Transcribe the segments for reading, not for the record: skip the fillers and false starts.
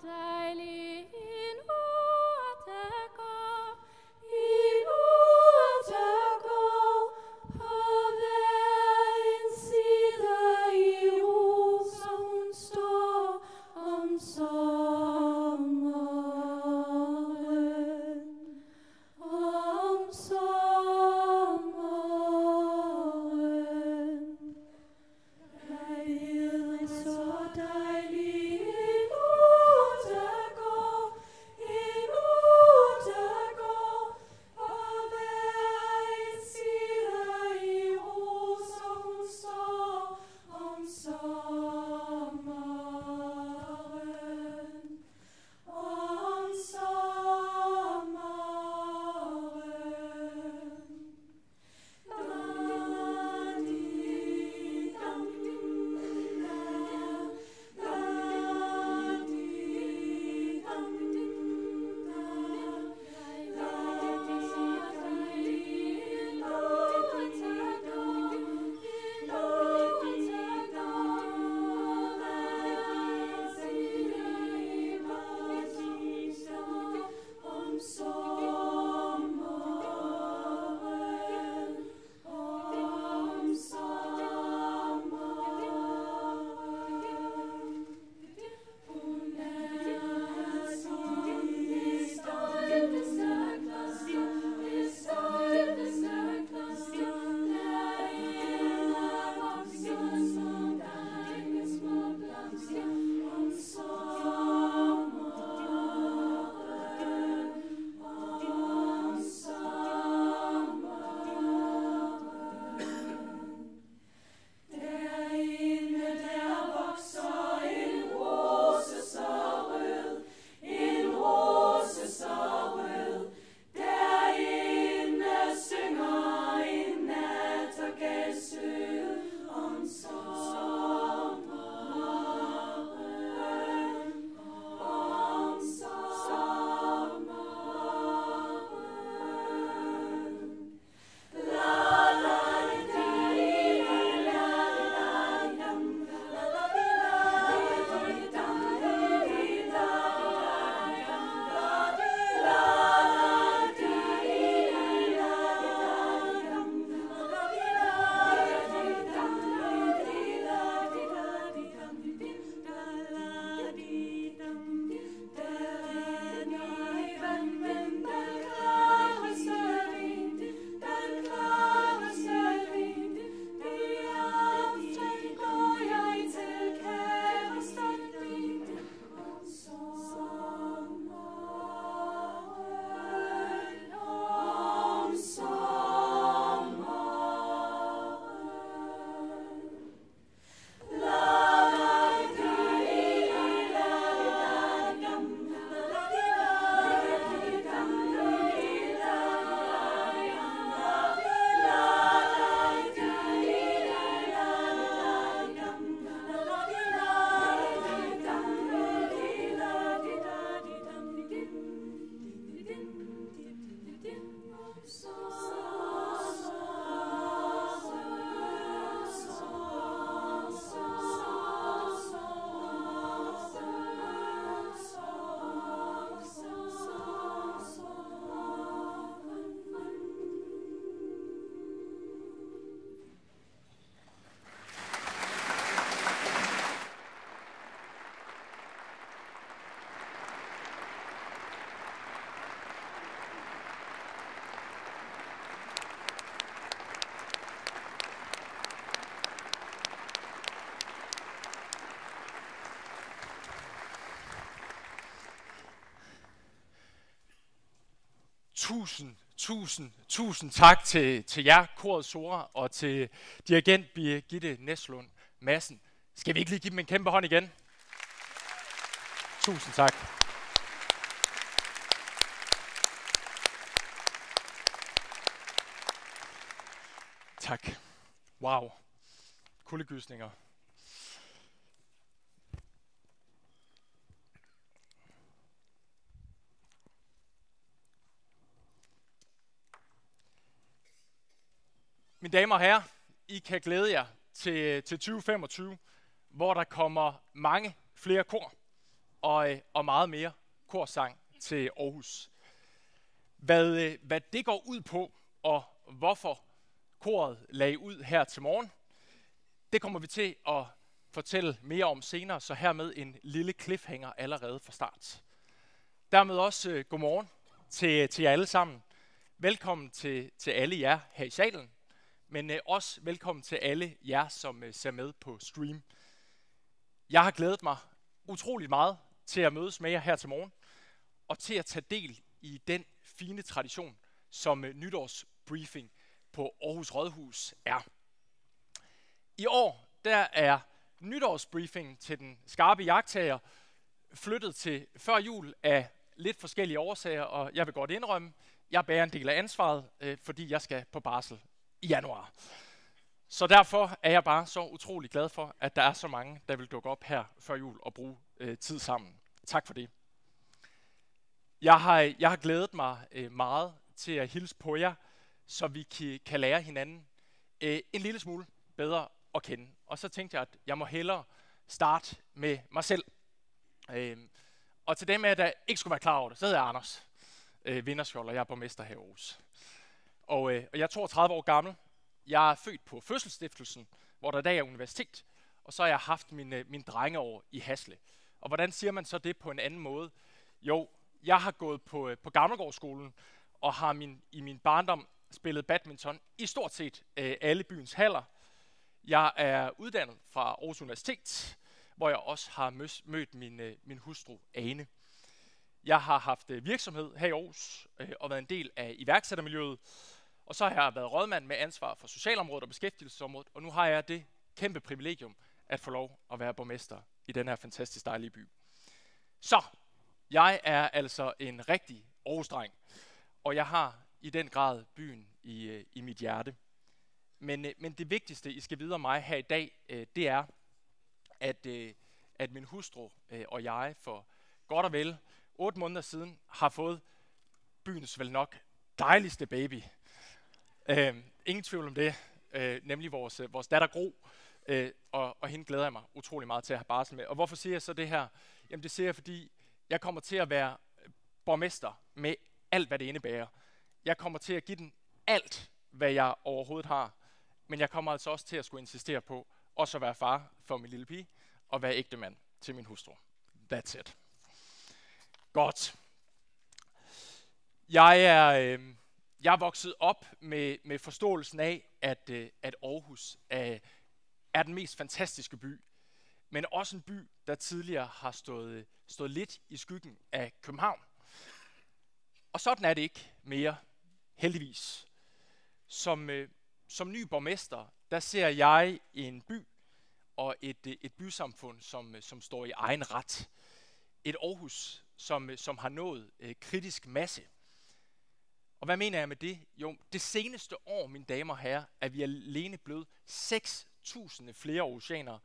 dejlig en uge, der går. En uge, der går på hver en side i ro, så hun står om sommeren. Om sommeren. Jeg ved en så dejlig en uge, der går. En uge, der går på hver en side i ro, så hun står om sommeren. Om sommeren. Om sommeren. Om sommeren. Hun er sidste kloster, det stolteste kloster, der ender vokser som dejlige små blomster. Om sommeren. Om sommeren. Derinde der vokser en rose så rød, en rose så rød. Derinde synger en nattergal sød om sommeren. Om sommeren. Tusind tak til jer, koret Sora, og til dirigent Birgitte Næslund Madsen. Skal vi ikke lige give dem en kæmpe hånd igen? Tusind tak. Tak. Wow. Kuldegysninger. Mine damer og herrer, I kan glæde jer til 2025, hvor der kommer mange flere kor. og meget mere korsang til Aarhus. Hvad det går ud på, og hvorfor koret lagde ud her til morgen, det kommer vi til at fortælle mere om senere, så hermed en lille cliffhanger allerede fra start. Dermed også godmorgen til jer alle sammen. Velkommen til alle jer her i salen, men også velkommen til alle jer, som ser med på stream. Jeg har glædet mig utrolig meget til at mødes med jer her til morgen, og til at tage del i den fine tradition, som nytårsbriefing på Aarhus Rådhus er. I år der er nytårsbriefing til den skarpe jagttager flyttet til før jul af lidt forskellige årsager, og jeg vil godt indrømme, jeg bærer en del af ansvaret, fordi jeg skal på barsel i januar. Så derfor er jeg bare så utrolig glad for, at der er så mange, der vil dukke op her før jul og bruge tid sammen. Tak for det. Jeg har glædet mig meget til at hilse på jer, så vi kan lære hinanden en lille smule bedre at kende. Og så tænkte jeg, at jeg må hellere starte med mig selv. Og til dem af der ikke skulle være klar over det, så hedder jeg Anders Vinderskjold, og jeg er borgmester her i Aarhus. Og jeg er 32 år gammel. Jeg er født på Fødselsstiftelsen, hvor der i dag er universitet, og så har jeg haft min drengeår i Hasle. Og hvordan siger man så det på en anden måde? Jo, jeg har gået på Gammelgårdsskolen, og har i min barndom spillet badminton i stort set alle byens haller. Jeg er uddannet fra Aarhus Universitet, hvor jeg også har mødt min hustru Ane. Jeg har haft virksomhed her i Aarhus og været en del af iværksættermiljøet. Og så har jeg været rådmand med ansvar for socialområdet og beskæftigelsesområdet, og nu har jeg det kæmpe privilegium at få lov at være borgmester i den her fantastisk dejlige by. Så, jeg er altså en rigtig Aarhus-dreng, og jeg har i den grad byen i mit hjerte. Men det vigtigste, I skal vide om mig her i dag, det er, at min hustru og jeg for godt og vel 8 måneder siden har fået byens vel nok dejligste baby. Ingen tvivl om det, nemlig vores datter Gro, og hende glæder jeg mig utrolig meget til at have barsel med. Og hvorfor siger jeg så det her? Jamen det siger jeg, fordi jeg kommer til at være borgmester med alt, hvad det indebærer. Jeg kommer til at give den alt, hvad jeg overhovedet har, men jeg kommer altså også til at skulle insistere på også at være far for min lille pige, og være ægtemand til min hustru. That's it. Godt. Jeg er vokset op med forståelsen af, at Aarhus er den mest fantastiske by, men også en by, der tidligere har stået lidt i skyggen af København. Og sådan er det ikke mere, heldigvis. Som ny borgmester, der ser jeg en by og et bysamfund, som står i egen ret. Et Aarhus, som har nået kritisk masse. Og hvad mener jeg med det? Jo, det seneste år, mine damer og herrer, er vi alene blevet 6.000 flere aarhusianere.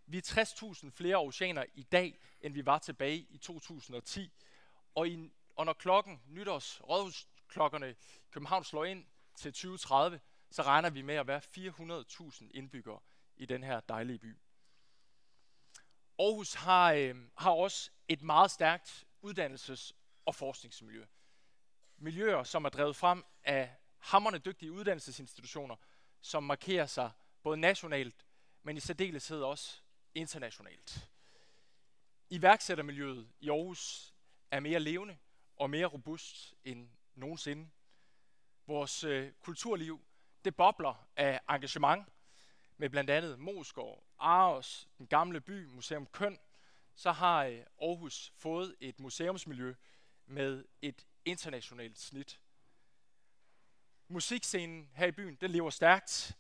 Vi er 60.000 flere aarhusianere i dag, end vi var tilbage i 2010. Og når nytårsrådhusklokkerne i København slår ind til 2030, så regner vi med at være 400.000 indbyggere i den her dejlige by. Aarhus har også et meget stærkt uddannelses- og forskningsmiljø. Miljøer, som er drevet frem af hamrende dygtige uddannelsesinstitutioner, som markerer sig både nationalt, men i særdeleshed også internationalt. Iværksættermiljøet i Aarhus er mere levende og mere robust end nogensinde. Vores kulturliv, det bobler af engagement med blandt andet Moesgaard, Aros, Den Gamle By, Museum Køn. Så har Aarhus fået et museumsmiljø med et internationalt snit. Musikscenen her i byen, den lever stærkt.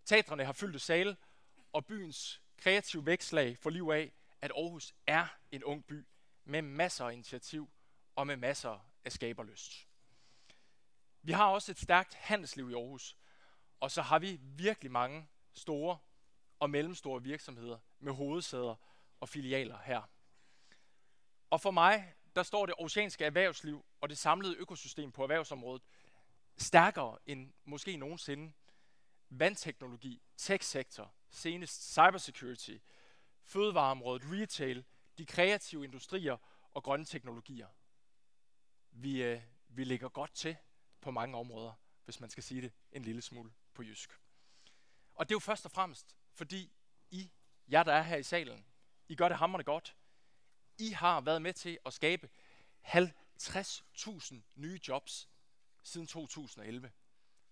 Teatrene har fyldte sale, og byens kreative vækslag får liv af, at Aarhus er en ung by med masser af initiativ og med masser af skaberlyst. Vi har også et stærkt handelsliv i Aarhus, og så har vi virkelig mange store og mellemstore virksomheder med hovedsæder og filialer her. Og for mig, der står det aarhusianske erhvervsliv og det samlede økosystem på erhvervsområdet stærkere end måske nogensinde. Vandteknologi, tech-sektor, senest cybersecurity, fødevareområdet, retail, de kreative industrier og grønne teknologier. Vi ligger godt til på mange områder, hvis man skal sige det en lille smule på jysk. Og det er jo først og fremmest, fordi jer der er her i salen, I gør det hamrende godt. I har været med til at skabe 50.000 nye jobs siden 2011.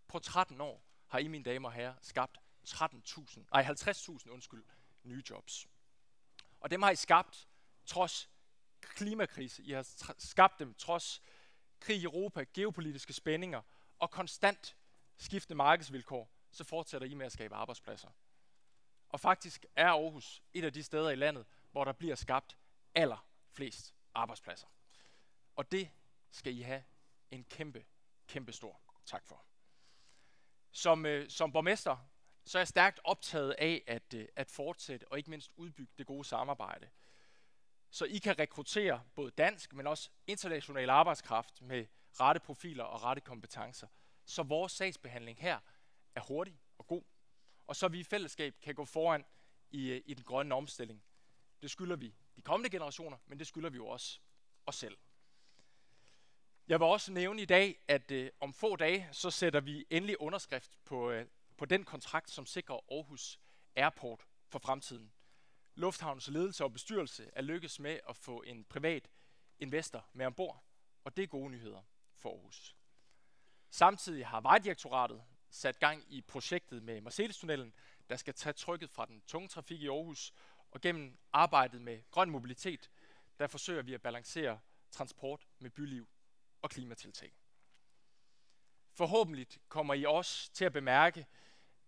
På 13 år har I, mine damer og herrer, skabt 50.000 nye jobs. Og dem har I skabt trods klimakrise. I har skabt dem trods krig i Europa, geopolitiske spændinger og konstant skiftende markedsvilkår, så fortsætter I med at skabe arbejdspladser. Og faktisk er Aarhus et af de steder i landet, hvor der bliver skabt allerflest arbejdspladser. Og det skal I have en kæmpe stor tak for. Som borgmester, så er jeg stærkt optaget af at fortsætte og ikke mindst udbygge det gode samarbejde. Så I kan rekruttere både dansk, men også international arbejdskraft med rette profiler og rette kompetencer. Så vores sagsbehandling her er hurtig og god. Og så vi i fællesskab kan gå foran i den grønne omstilling. Det skylder vi de kommende generationer, men det skylder vi jo også os selv. Jeg vil også nævne i dag, at om få dage, så sætter vi endelig underskrift på den kontrakt, som sikrer Aarhus Airport for fremtiden. Lufthavnens ledelse og bestyrelse er lykkes med at få en privat investor med ombord, og det er gode nyheder for Aarhus. Samtidig har Vejdirektoratet sat gang i projektet med Marselis-tunnelen, der skal tage trykket fra den tunge trafik i Aarhus, og gennem arbejdet med grøn mobilitet, der forsøger vi at balancere transport med byliv og klimatiltag. Forhåbentlig kommer I også til at bemærke,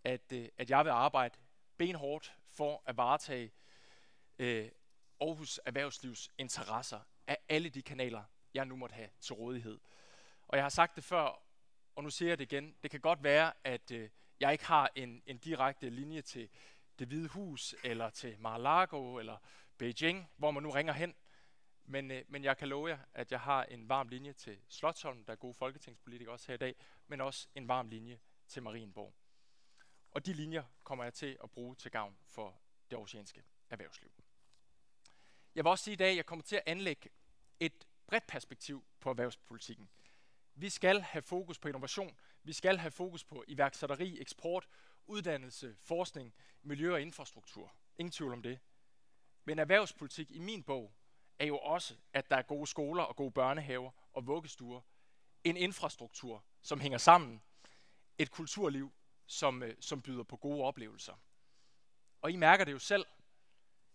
at jeg vil arbejde benhårdt for at varetage Aarhus Erhvervslivs interesser af alle de kanaler, jeg nu måtte have til rådighed. Og jeg har sagt det før, og nu siger jeg det igen. Det kan godt være, at jeg ikke har en direkte linje til Det Hvide Hus, eller til Mar-a-Lago, eller Beijing, hvor man nu ringer hen. Men jeg kan love jer, at jeg har en varm linje til Slotsholmen, der er gode folketingspolitikere også her i dag, men også en varm linje til Marienborg. Og de linjer kommer jeg til at bruge til gavn for det aarhusianske erhvervsliv. Jeg vil også sige i dag, at jeg kommer til at anlægge et bredt perspektiv på erhvervspolitikken. Vi skal have fokus på innovation, vi skal have fokus på iværksætteri, eksport, uddannelse, forskning, miljø og infrastruktur. Ingen tvivl om det. Men erhvervspolitik i min bog er jo også, at der er gode skoler og gode børnehaver og vuggestuer. En infrastruktur, som hænger sammen. Et kulturliv, som byder på gode oplevelser. Og I mærker det jo selv.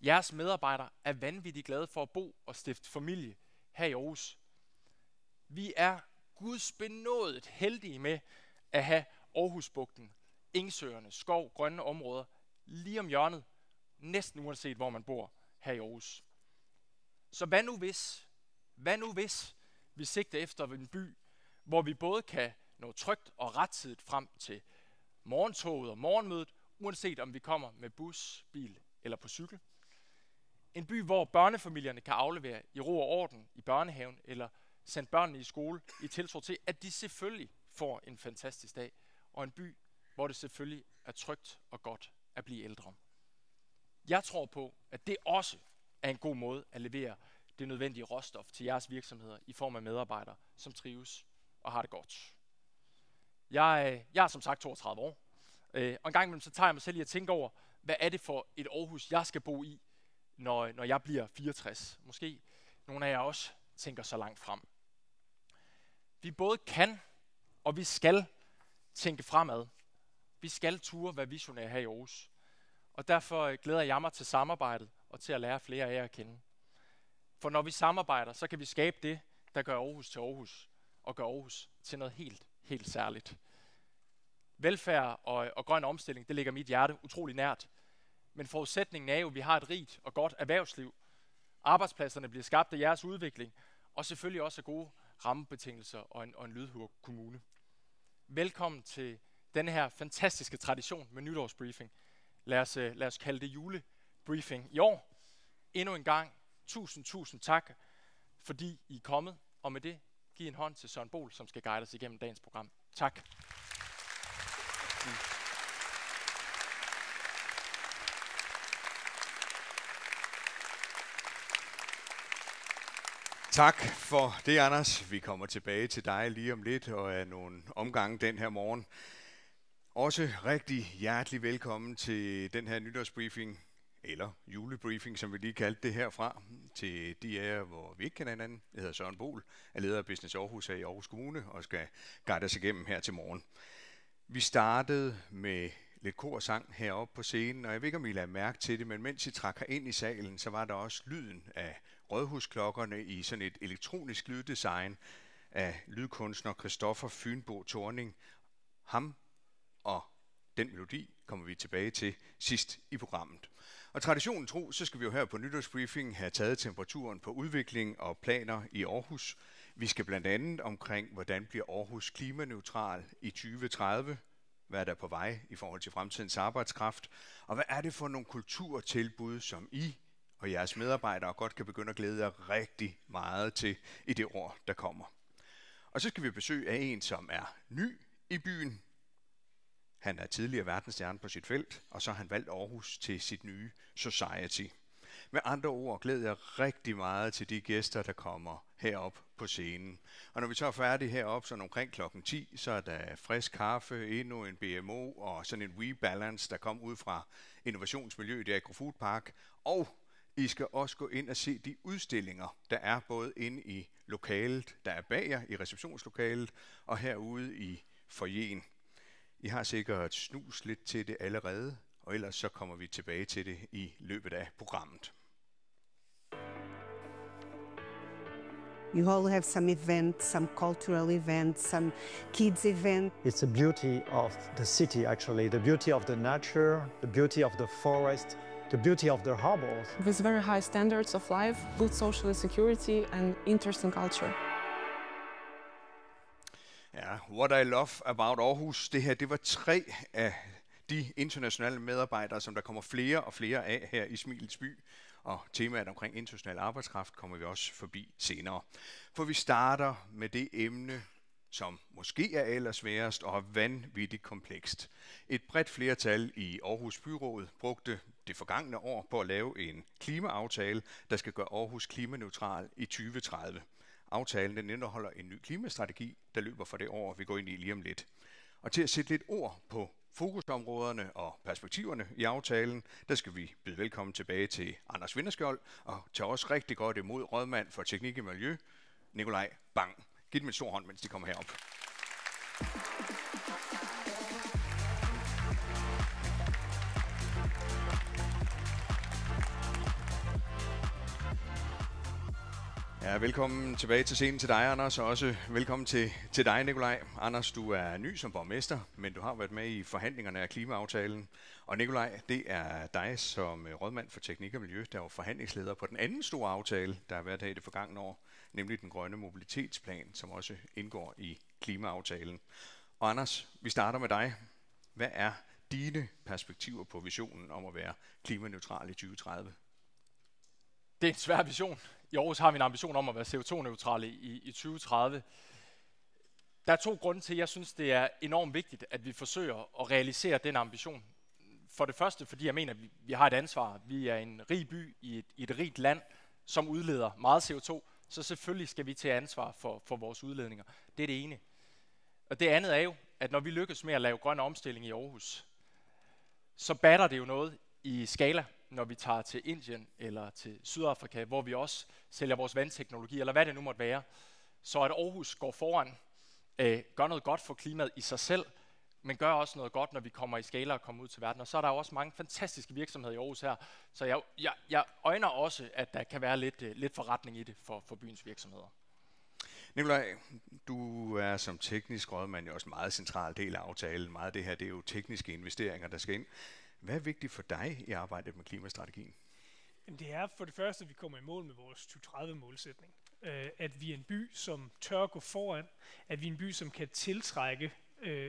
Jeres medarbejdere er vanvittigt glade for at bo og stifte familie her i Aarhus. Vi er Guds benådet heldige med at have Aarhusbugten, Engsøerne, skov, grønne områder lige om hjørnet, næsten uanset hvor man bor her i Aarhus. Så hvad nu hvis vi sigter efter en by, hvor vi både kan nå trygt og rettidigt frem til morgentoget og morgenmødet, uanset om vi kommer med bus, bil eller på cykel. En by, hvor børnefamilierne kan aflevere i ro og orden i børnehaven, eller sende børnene i skole i tiltro til, at de selvfølgelig får en fantastisk dag. Og en by, hvor det selvfølgelig er trygt og godt at blive ældre. Jeg tror på, at det også er en god måde at levere det nødvendige råstof til jeres virksomheder i form af medarbejdere, som trives og har det godt. Jeg er som sagt 32 år, og en gang imellem så tager jeg mig selv i at tænke over, hvad er det for et Aarhus, jeg skal bo i, når jeg bliver 64. Måske nogle af jer også tænker så langt frem. Vi både kan, og vi skal tænke fremad. Vi skal ture være visionære her i Aarhus. Og derfor glæder jeg mig til samarbejdet og til at lære flere af jer at kende. For når vi samarbejder, så kan vi skabe det, der gør Aarhus til Aarhus, og gør Aarhus til noget helt særligt. Velfærd og grøn omstilling, det ligger mit hjerte utrolig nært. Men forudsætningen er jo, at vi har et rigt og godt erhvervsliv. Arbejdspladserne bliver skabt af jeres udvikling, og selvfølgelig også af gode rammebetingelser og en lydhør kommune. Velkommen til denne her fantastiske tradition med nytårsbriefing. Lad os kalde det julebriefing i år. Endnu en gang, tusind tak, fordi I er kommet. Og med det, giv en hånd til Søren Bohl, som skal guide os igennem dagens program. Tak. Tak for det, Anders. Vi kommer tilbage til dig lige om lidt og er nogle omgange den her morgen. Også rigtig hjertelig velkommen til den her nytårsbriefing, eller julebriefing, som vi lige kaldte det herfra, til de af jer, hvor vi ikke kender hinanden. Jeg hedder Søren Bohl, er leder af Business Aarhus her i Aarhus Kommune og skal guide os igennem her til morgen. Vi startede med lidt kor og sang heroppe på scenen, og jeg ved ikke, om I lader mærke til det, men mens I trak ind i salen, så var der også lyden af rådhusklokkerne i sådan et elektronisk lyddesign af lydkunstner Christoffer Fynbo Thorning. Ham og den melodi kommer vi tilbage til sidst i programmet. Og traditionen tro, så skal vi jo her på nytårsbriefing have taget temperaturen på udvikling og planer i Aarhus. Vi skal blandt andet omkring, hvordan bliver Aarhus klimaneutral i 2030, hvad er der på vej i forhold til fremtidens arbejdskraft, og hvad er det for nogle kulturtilbud, som I og jeres medarbejdere godt kan begynde at glæde jer rigtig meget til i det år, der kommer. Og så skal vi besøge af en, som er ny i byen. Han er tidligere verdensstjerne på sit felt, og så har han valgt Aarhus til sit nye society. Med andre ord glæder jeg rigtig meget til de gæster, der kommer herop på scenen. Og når vi så er færdige heroppe, så omkring klokken 10, så er der frisk kaffe, endnu en BMO og sådan en WeBalance, der kom ud fra innovationsmiljøet i Agrofood Park. Og I skal også gå ind og se de udstillinger, der er både inde i lokalet, der er bag jer i receptionslokalet, og herude i foyeren. I har sikkert snus lidt til det allerede, og ellers så kommer vi tilbage til det i løbet af programmet. You all have some events, some cultural events, some kids events. It's the beauty of the city, actually, the beauty of the nature, the beauty of the forest, the beauty of the harbors. With very high standards of life, good social security and interesting culture. Ja, what I love about Aarhus, det her, det var 3 af de internationale medarbejdere, som der kommer flere og flere af her i Smilets by. Og temaet omkring international arbejdskraft kommer vi også forbi senere. For vi starter med det emne, som måske er allersværest og er vanvittigt komplekst. Et bredt flertal i Aarhus Byråd brugte det forgangne år på at lave en klimaaftale, der skal gøre Aarhus klimaneutral i 2030. Aftalen den indeholder en ny klimastrategi, der løber for det år, vi går ind i lige om lidt. Og til at sætte lidt ord på fokusområderne og perspektiverne i aftalen, der skal vi byde velkommen tilbage til Anders Vinderskjold og tage også rigtig godt imod rådmand for teknik og miljø, Nikolaj Bang. Giv dem en stor hånd, mens de kommer herop. Ja, velkommen tilbage til scenen til dig, Anders, og også velkommen til dig, Nikolaj. Anders, du er ny som borgmester, men du har været med i forhandlingerne af klimaaftalen. Og Nikolaj, det er dig som rådmand for teknik og miljø, der var forhandlingsleder på den anden store aftale, der har været her i det forgangne år, nemlig den grønne mobilitetsplan, som også indgår i klimaaftalen. Og Anders, vi starter med dig. Hvad er dine perspektiver på visionen om at være klimaneutral i 2030? Det er en svær vision. I Aarhus har vi en ambition om at være CO2-neutrale i 2030. Der er 2 grunde til, at jeg synes, det er enormt vigtigt, at vi forsøger at realisere den ambition. For det første, fordi jeg mener, at vi har et ansvar. Vi er en rig by i et rigt land, som udleder meget CO2, så selvfølgelig skal vi tage ansvar for vores udledninger. Det er det ene. Og det andet er jo, at når vi lykkes med at lave grøn omstilling i Aarhus, så batter det jo noget i skala, når vi tager til Indien eller til Sydafrika, hvor vi også sælger vores vandteknologi, eller hvad det nu måtte være. Så at Aarhus går foran, gør noget godt for klimaet i sig selv, men gør også noget godt, når vi kommer i skala og kommer ud til verden. Og så er der også mange fantastiske virksomheder i Aarhus her, så jeg øjner også, at der kan være lidt forretning i det for byens virksomheder. Nikolaj, du er som teknisk rådmand jo også en meget central del af aftalen. Meget af det her, det er jo tekniske investeringer, der skal ind. Hvad er vigtigt for dig i arbejdet med klimastrategien? Det er for det første, at vi kommer i mål med vores 2030-målsætning. At vi er en by, som tør gå foran. At vi er en by, som kan tiltrække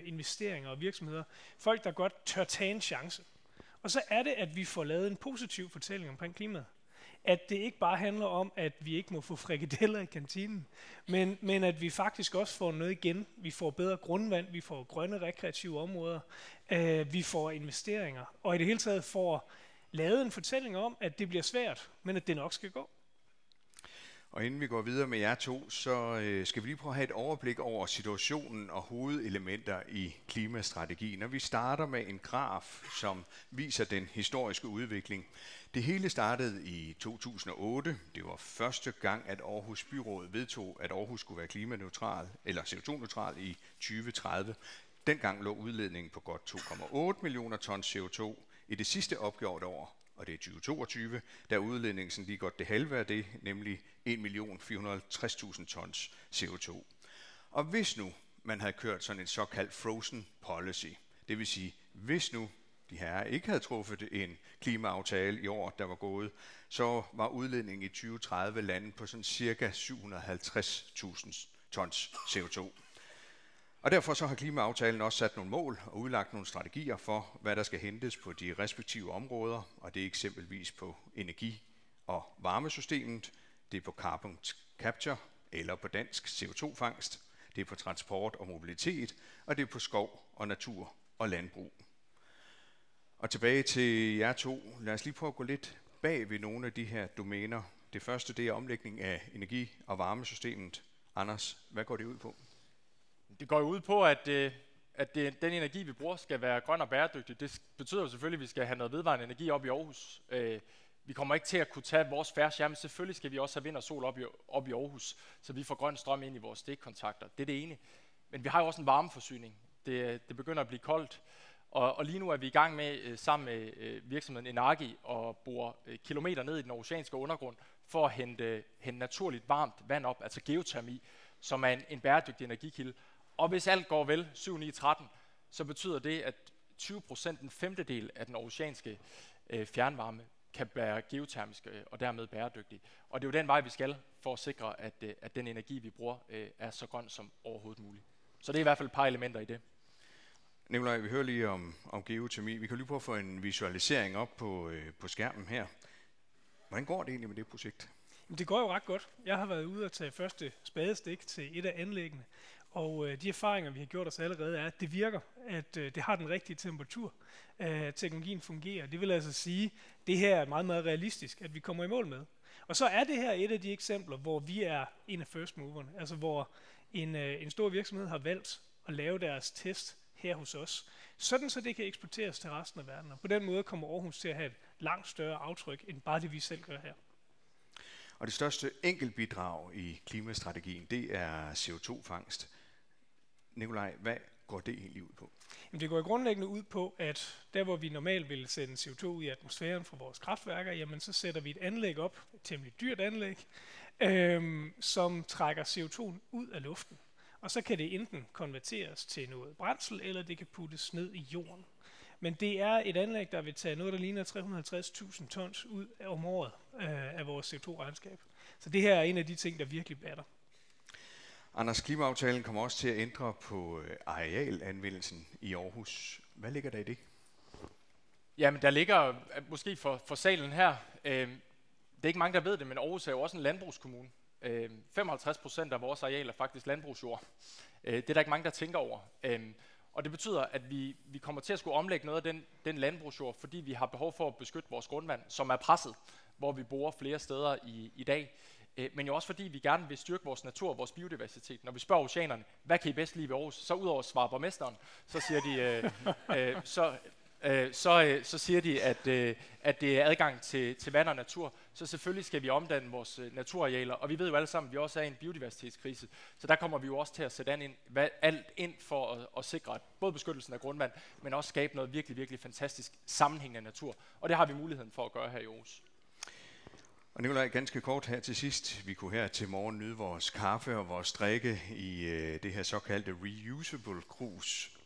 investeringer og virksomheder. Folk, der godt tør tage en chance. Og så er det, at vi får lavet en positiv fortælling omkring klimaet. At det ikke bare handler om, at vi ikke må få frikadeller i kantinen, men at vi faktisk også får noget igen. Vi får bedre grundvand, vi får grønne rekreative områder, vi får investeringer, og i det hele taget får lavet en fortælling om, at det bliver svært, men at det nok skal gå. Og inden vi går videre med jer to, så skal vi lige prøve at have et overblik over situationen og hovedelementer i klimastrategien. Og vi starter med en graf, som viser den historiske udvikling. Det hele startede i 2008. Det var første gang, at Aarhus Byråd vedtog, at Aarhus skulle være klimaneutral eller CO2-neutral i 2030. Dengang lå udledningen på godt 2,8 millioner tons CO2. I det sidste opgjorte år, og det er 2022, der er udledningen sådan lige godt det halve af det, nemlig 1.450.000 tons CO2. Og hvis nu man havde kørt sådan en såkaldt frozen policy, det vil sige, hvis nu de her ikke havde truffet en klimaaftale i år, der var gået, så var udledningen i 2030 landet på sådan cirka 750.000 tons CO2. Og derfor så har klimaaftalen også sat nogle mål og udlagt nogle strategier for, hvad der skal hentes på de respektive områder, og det er eksempelvis på energi- og varmesystemet, det er på carbon capture eller på dansk CO2-fangst, det er på transport og mobilitet, og det er på skov og natur og landbrug. Og tilbage til jer to, lad os lige prøve at gå lidt bag ved nogle af de her domæner. Det første, det er omlægning af energi- og varmesystemet. Anders, hvad går det ud på? Det går jo ud på, at den energi, vi bruger, skal være grøn og bæredygtig. Det betyder jo selvfølgelig, at vi skal have noget vedvarende energi op i Aarhus. Vi kommer ikke til at kunne tage vores færre skærm. Selvfølgelig skal vi også have vind og sol op i Aarhus, så vi får grøn strøm ind i vores stikkontakter. Det er det ene. Men vi har jo også en varmeforsyning. Det begynder at blive koldt. Og lige nu er vi i gang med, sammen med virksomheden Energi, at bore kilometer ned i den oceanske undergrund, for at hente naturligt varmt vand op, altså geotermi, som er en bæredygtig energikilde. Og hvis alt går vel, 7-9-13, så betyder det, at 20%, en femtedel af den oceanske fjernvarme, kan være geotermisk og dermed bæredygtig. Og det er jo den vej, vi skal, for at sikre, at den energi, vi bruger, er så grøn som overhovedet muligt. Så det er i hvert fald et par elementer i det. Nikolaj, vi hører lige om geotermi. Vi kan lige prøve at få en visualisering op på skærmen her. Hvordan går det egentlig med det projekt? Det går jo ret godt. Jeg har været ude og tage første spadestik til et af anlæggene, og de erfaringer, vi har gjort os allerede, er, at det virker, at det har den rigtige temperatur. Teknologien fungerer. Det vil altså sige, at det her er meget, meget realistisk, at vi kommer i mål med. Og så er det her et af de eksempler, hvor vi er en af first moverne, altså hvor en stor virksomhed har valgt at lave deres test her hos os, sådan så det kan eksporteres til resten af verden. Og på den måde kommer Aarhus til at have et langt større aftryk, end bare det, vi selv gør her. Og det største enkeltbidrag i klimastrategien, det er CO2-fangst. Nikolaj, hvad går det egentlig ud på? Jamen, det går grundlæggende ud på, at der hvor vi normalt vil sende CO2 ud i atmosfæren fra vores kraftværker, jamen så sætter vi et anlæg op, et temmelig dyrt anlæg, som trækker CO2 ud af luften. Og så kan det enten konverteres til noget brændsel, eller det kan puttes ned i jorden. Men det er et anlæg, der vil tage noget, der ligner 350.000 tons ud om året af vores CO2-regnskab. Så det her er en af de ting, der virkelig batter. Anders, klimaaftalen kommer også til at ændre på arealanvendelsen i Aarhus. Hvad ligger der i det? Jamen, der ligger måske for salen her, det er ikke mange, der ved det, men Aarhus er jo også en landbrugskommune. 55% af vores areal er faktisk landbrugsjord. Det er der ikke mange, der tænker over. Og det betyder, at vi kommer til at skulle omlægge noget af den landbrugsjord, fordi vi har behov for at beskytte vores grundvand, som er presset, hvor vi borer flere steder i dag. Men jo også fordi vi gerne vil styrke vores natur og vores biodiversitet. Når vi spørger oceanerne, hvad kan I bedst lide ved Aarhus? Så udover at svare borgmesteren, så siger de, så siger de, at det er adgang til vand og natur. Så selvfølgelig skal vi omdanne vores naturarealer. Og vi ved jo alle sammen, at vi også er i en biodiversitetskrise. Så der kommer vi jo også til at sætte alt ind for at sikre både beskyttelsen af grundvand, men også skabe noget virkelig, virkelig fantastisk sammenhængende natur. Og det har vi muligheden for at gøre her i Aarhus. Og Nikolaj, ganske kort her til sidst. Vi kunne her til morgen nyde vores kaffe og vores drikke i det her såkaldte reusable krus.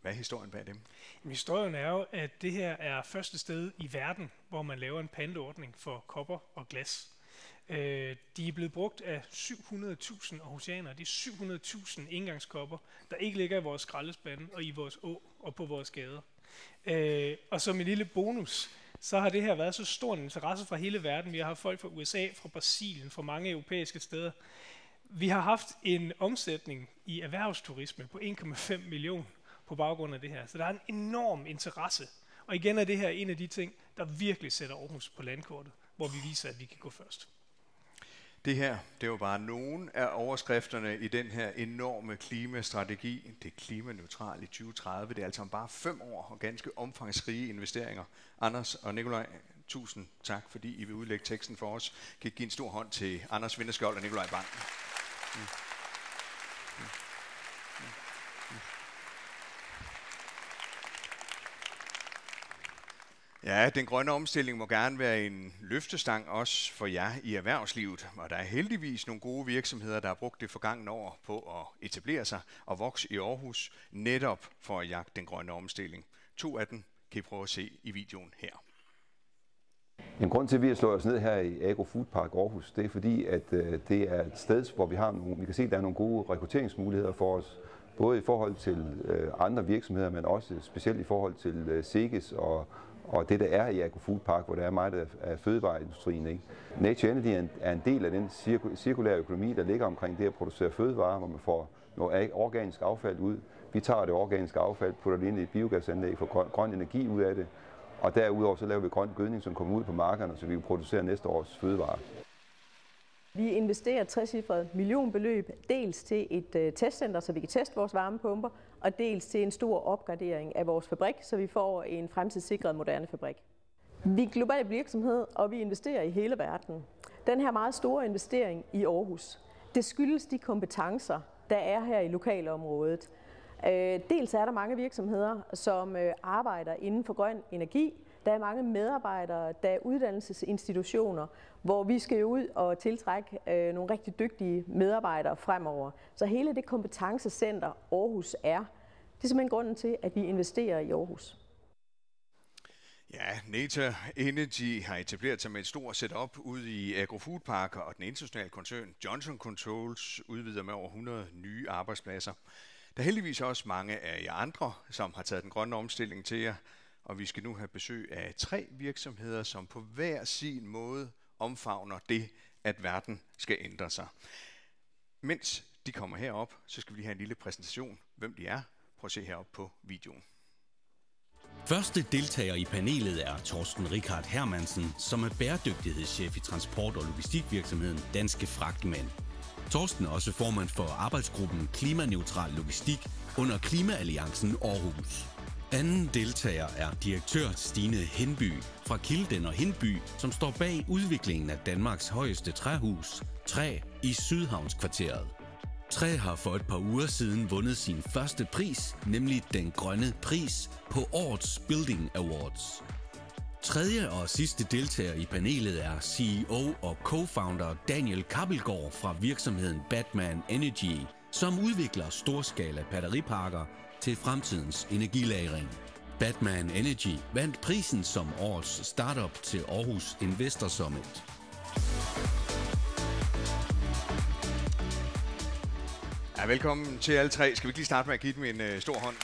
Hvad er historien bag dem? Historien er jo, at det her er første sted i verden, hvor man laver en pantordning for kopper og glas. De er blevet brugt af 700.000 aarhusianere. Det er 700.000 engangskopper, der ikke ligger i vores skraldespande og i vores å og på vores gader. Og som en lille bonus, så har det her været så stor en interesse fra hele verden. Vi har haft folk fra USA, fra Brasilien, fra mange europæiske steder. Vi har haft en omsætning i erhvervsturisme på 1,5 millioner på baggrund af det her. Så der er en enorm interesse. Og igen er det her en af de ting, der virkelig sætter Aarhus på landkortet, hvor vi viser, at vi kan gå først. Det her, det var bare nogle af overskrifterne i den her enorme klimastrategi. Det er klimaneutralt i 2030. Det er altså bare 5 år og ganske omfangsrige investeringer. Anders og Nikolaj, tusind tak, fordi I vil udlægge teksten for os. Kan I give en stor hånd til Anders Vinterskjold og Nikolaj Bang. Ja, den grønne omstilling må gerne være en løftestang også for jer i erhvervslivet. Og der er heldigvis nogle gode virksomheder, der har brugt det forgangne år på at etablere sig og vokse i Aarhus, netop for at jagte den grønne omstilling. 2 af dem kan I prøve at se i videoen her. En grund til, at vi har slået os ned her i Agro Food Park Aarhus, det er fordi, at det er et sted, hvor vi kan se, at der er nogle gode rekrutteringsmuligheder for os. Både i forhold til andre virksomheder, men også specielt i forhold til SEGES og det, der er i Agro Food Park, hvor der er meget af fødevareindustrien. Ikke? Nature Energy er en del af den cirkulære økonomi, der ligger omkring det at producere fødevarer, hvor man får noget organisk affald ud. Vi tager det organiske affald, putter det ind i et biogasanlæg, får grøn energi ud af det, og derudover så laver vi grøn gødning, som kommer ud på markerne, så vi kan producere næste års fødevarer. Vi investerer 3-cifret millionbeløb, dels til et testcenter, så vi kan teste vores varmepumper, og dels til en stor opgradering af vores fabrik, så vi får en fremtidssikret moderne fabrik. Vi er en global virksomhed, og vi investerer i hele verden. Den her meget store investering i Aarhus, det skyldes de kompetencer, der er her i lokalområdet. Dels er der mange virksomheder, som arbejder inden for grøn energi. Der er mange medarbejdere, der er uddannelsesinstitutioner, hvor vi skal ud og tiltrække nogle rigtig dygtige medarbejdere fremover. Så hele det kompetencecenter Aarhus er, det er simpelthen grunden til, at vi investerer i Aarhus. Ja, Nature Energy har etableret sig med et stort setup ude i Agro Food Park, og den internationale koncern Johnson Controls udvider med over 100 nye arbejdspladser. Der er heldigvis også mange af jer andre, som har taget den grønne omstilling til jer, og vi skal nu have besøg af 3 virksomheder, som på hver sin måde omfavner det, at verden skal ændre sig. Mens de kommer herop, så skal vi lige have en lille præsentation, hvem de er. Prøv at se herop på videoen. Første deltager i panelet er Torsten Richard Hermansen, som er bæredygtighedschef i transport- og logistikvirksomheden Danske Fragtmænd. Torsten er også formand for arbejdsgruppen Klimaneutral Logistik under Klimaalliancen Aarhus. Anden deltager er direktør Stine Henby fra Kilden og Henby, som står bag udviklingen af Danmarks højeste træhus, Træ, i Sydhavnskvarteret. Træ har for et par uger siden vundet sin første pris, nemlig den grønne pris på årets Building Awards. Tredje og sidste deltager i panelet er CEO og co-founder Daniel Kappelgaard fra virksomheden Batman Energy, som udvikler storskala batteriparker til fremtidens energilagring. Batman Energy vandt prisen som årets startup til Aarhus Investor Summit. Ja, velkommen til alle 3. Skal vi ikke lige starte med at give dem en stor hånd?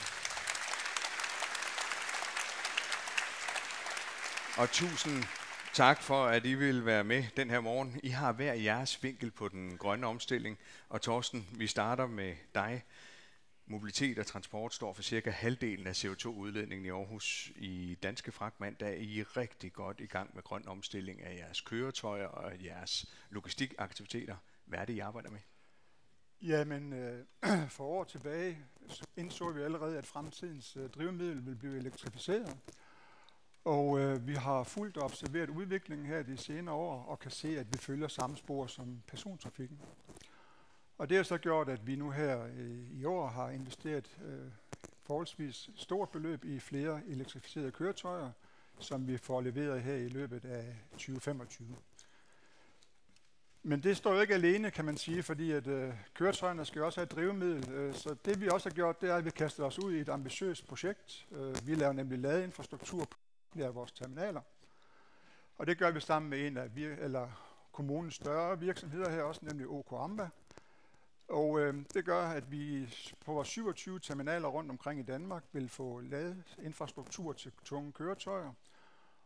Og tusind tak for, at I vil være med den her morgen. I har hver jeres vinkel på den grønne omstilling. Og Torsten, vi starter med dig. Mobilitet og transport står for cirka halvdelen af CO2-udledningen i Aarhus. I Danske Fragtmænd, der er I rigtig godt i gang med grøn omstilling af jeres køretøjer og jeres logistikaktiviteter. Hvad er det, I arbejder med? Jamen, for år tilbage indså vi allerede, at fremtidens drivmiddel vil blive elektrificeret. Og vi har fulgt og observeret udviklingen her de senere år, og kan se, at vi følger samme spor som persontrafikken. Og det har så gjort, at vi nu her i år har investeret forholdsvis stort beløb i flere elektrificerede køretøjer, som vi får leveret her i løbet af 2025. Men det står jo ikke alene, kan man sige, fordi at køretøjerne skal også have et drivmiddel. Så det vi også har gjort, det er, at vi kaster os ud i et ambitiøst projekt. Vi laver nemlig ladeinfrastruktur på vores terminaler. Og det gør vi sammen med en af kommunens større virksomheder her også, nemlig OK Amba. Og det gør, at vi på vores 27 terminaler rundt omkring i Danmark vil få ladeinfrastruktur til tunge køretøjer.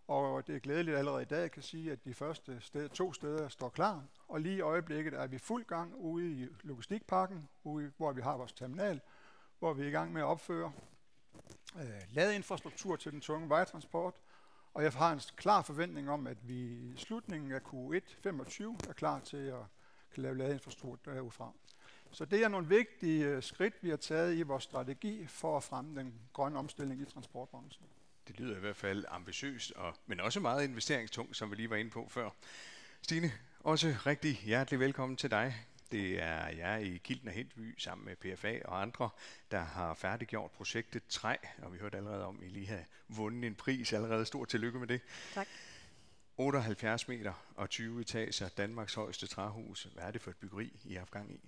Og det er glædeligt at allerede i dag kan sige, at de første 2 steder står klar. Og lige i øjeblikket er vi fuld gang ude i logistikparken, ude, hvor vi har vores terminal, hvor vi er i gang med at opføre ladeinfrastruktur til den tunge vejtransport. Og jeg har en klar forventning om, at vi i slutningen af Q1 25 er klar til at kan lave ladeinfrastruktur derudfra. Så det er nogle vigtige skridt, vi har taget i vores strategi for at fremme den grønne omstilling i transportbranchen. Det lyder i hvert fald ambitiøst, men også meget investeringstungt, som vi lige var inde på før. Stine, også rigtig hjertelig velkommen til dig. Det er jeg i Kilden og Hentby sammen med PFA og andre, der har færdiggjort projektet Træ, og vi hørte allerede om, at I lige har vundet en pris allerede. Stort tillykke med det. Tak. 78 meter og 20 etager, Danmarks højeste træhus. Hvad er det for et byggeri, I har haft gang i?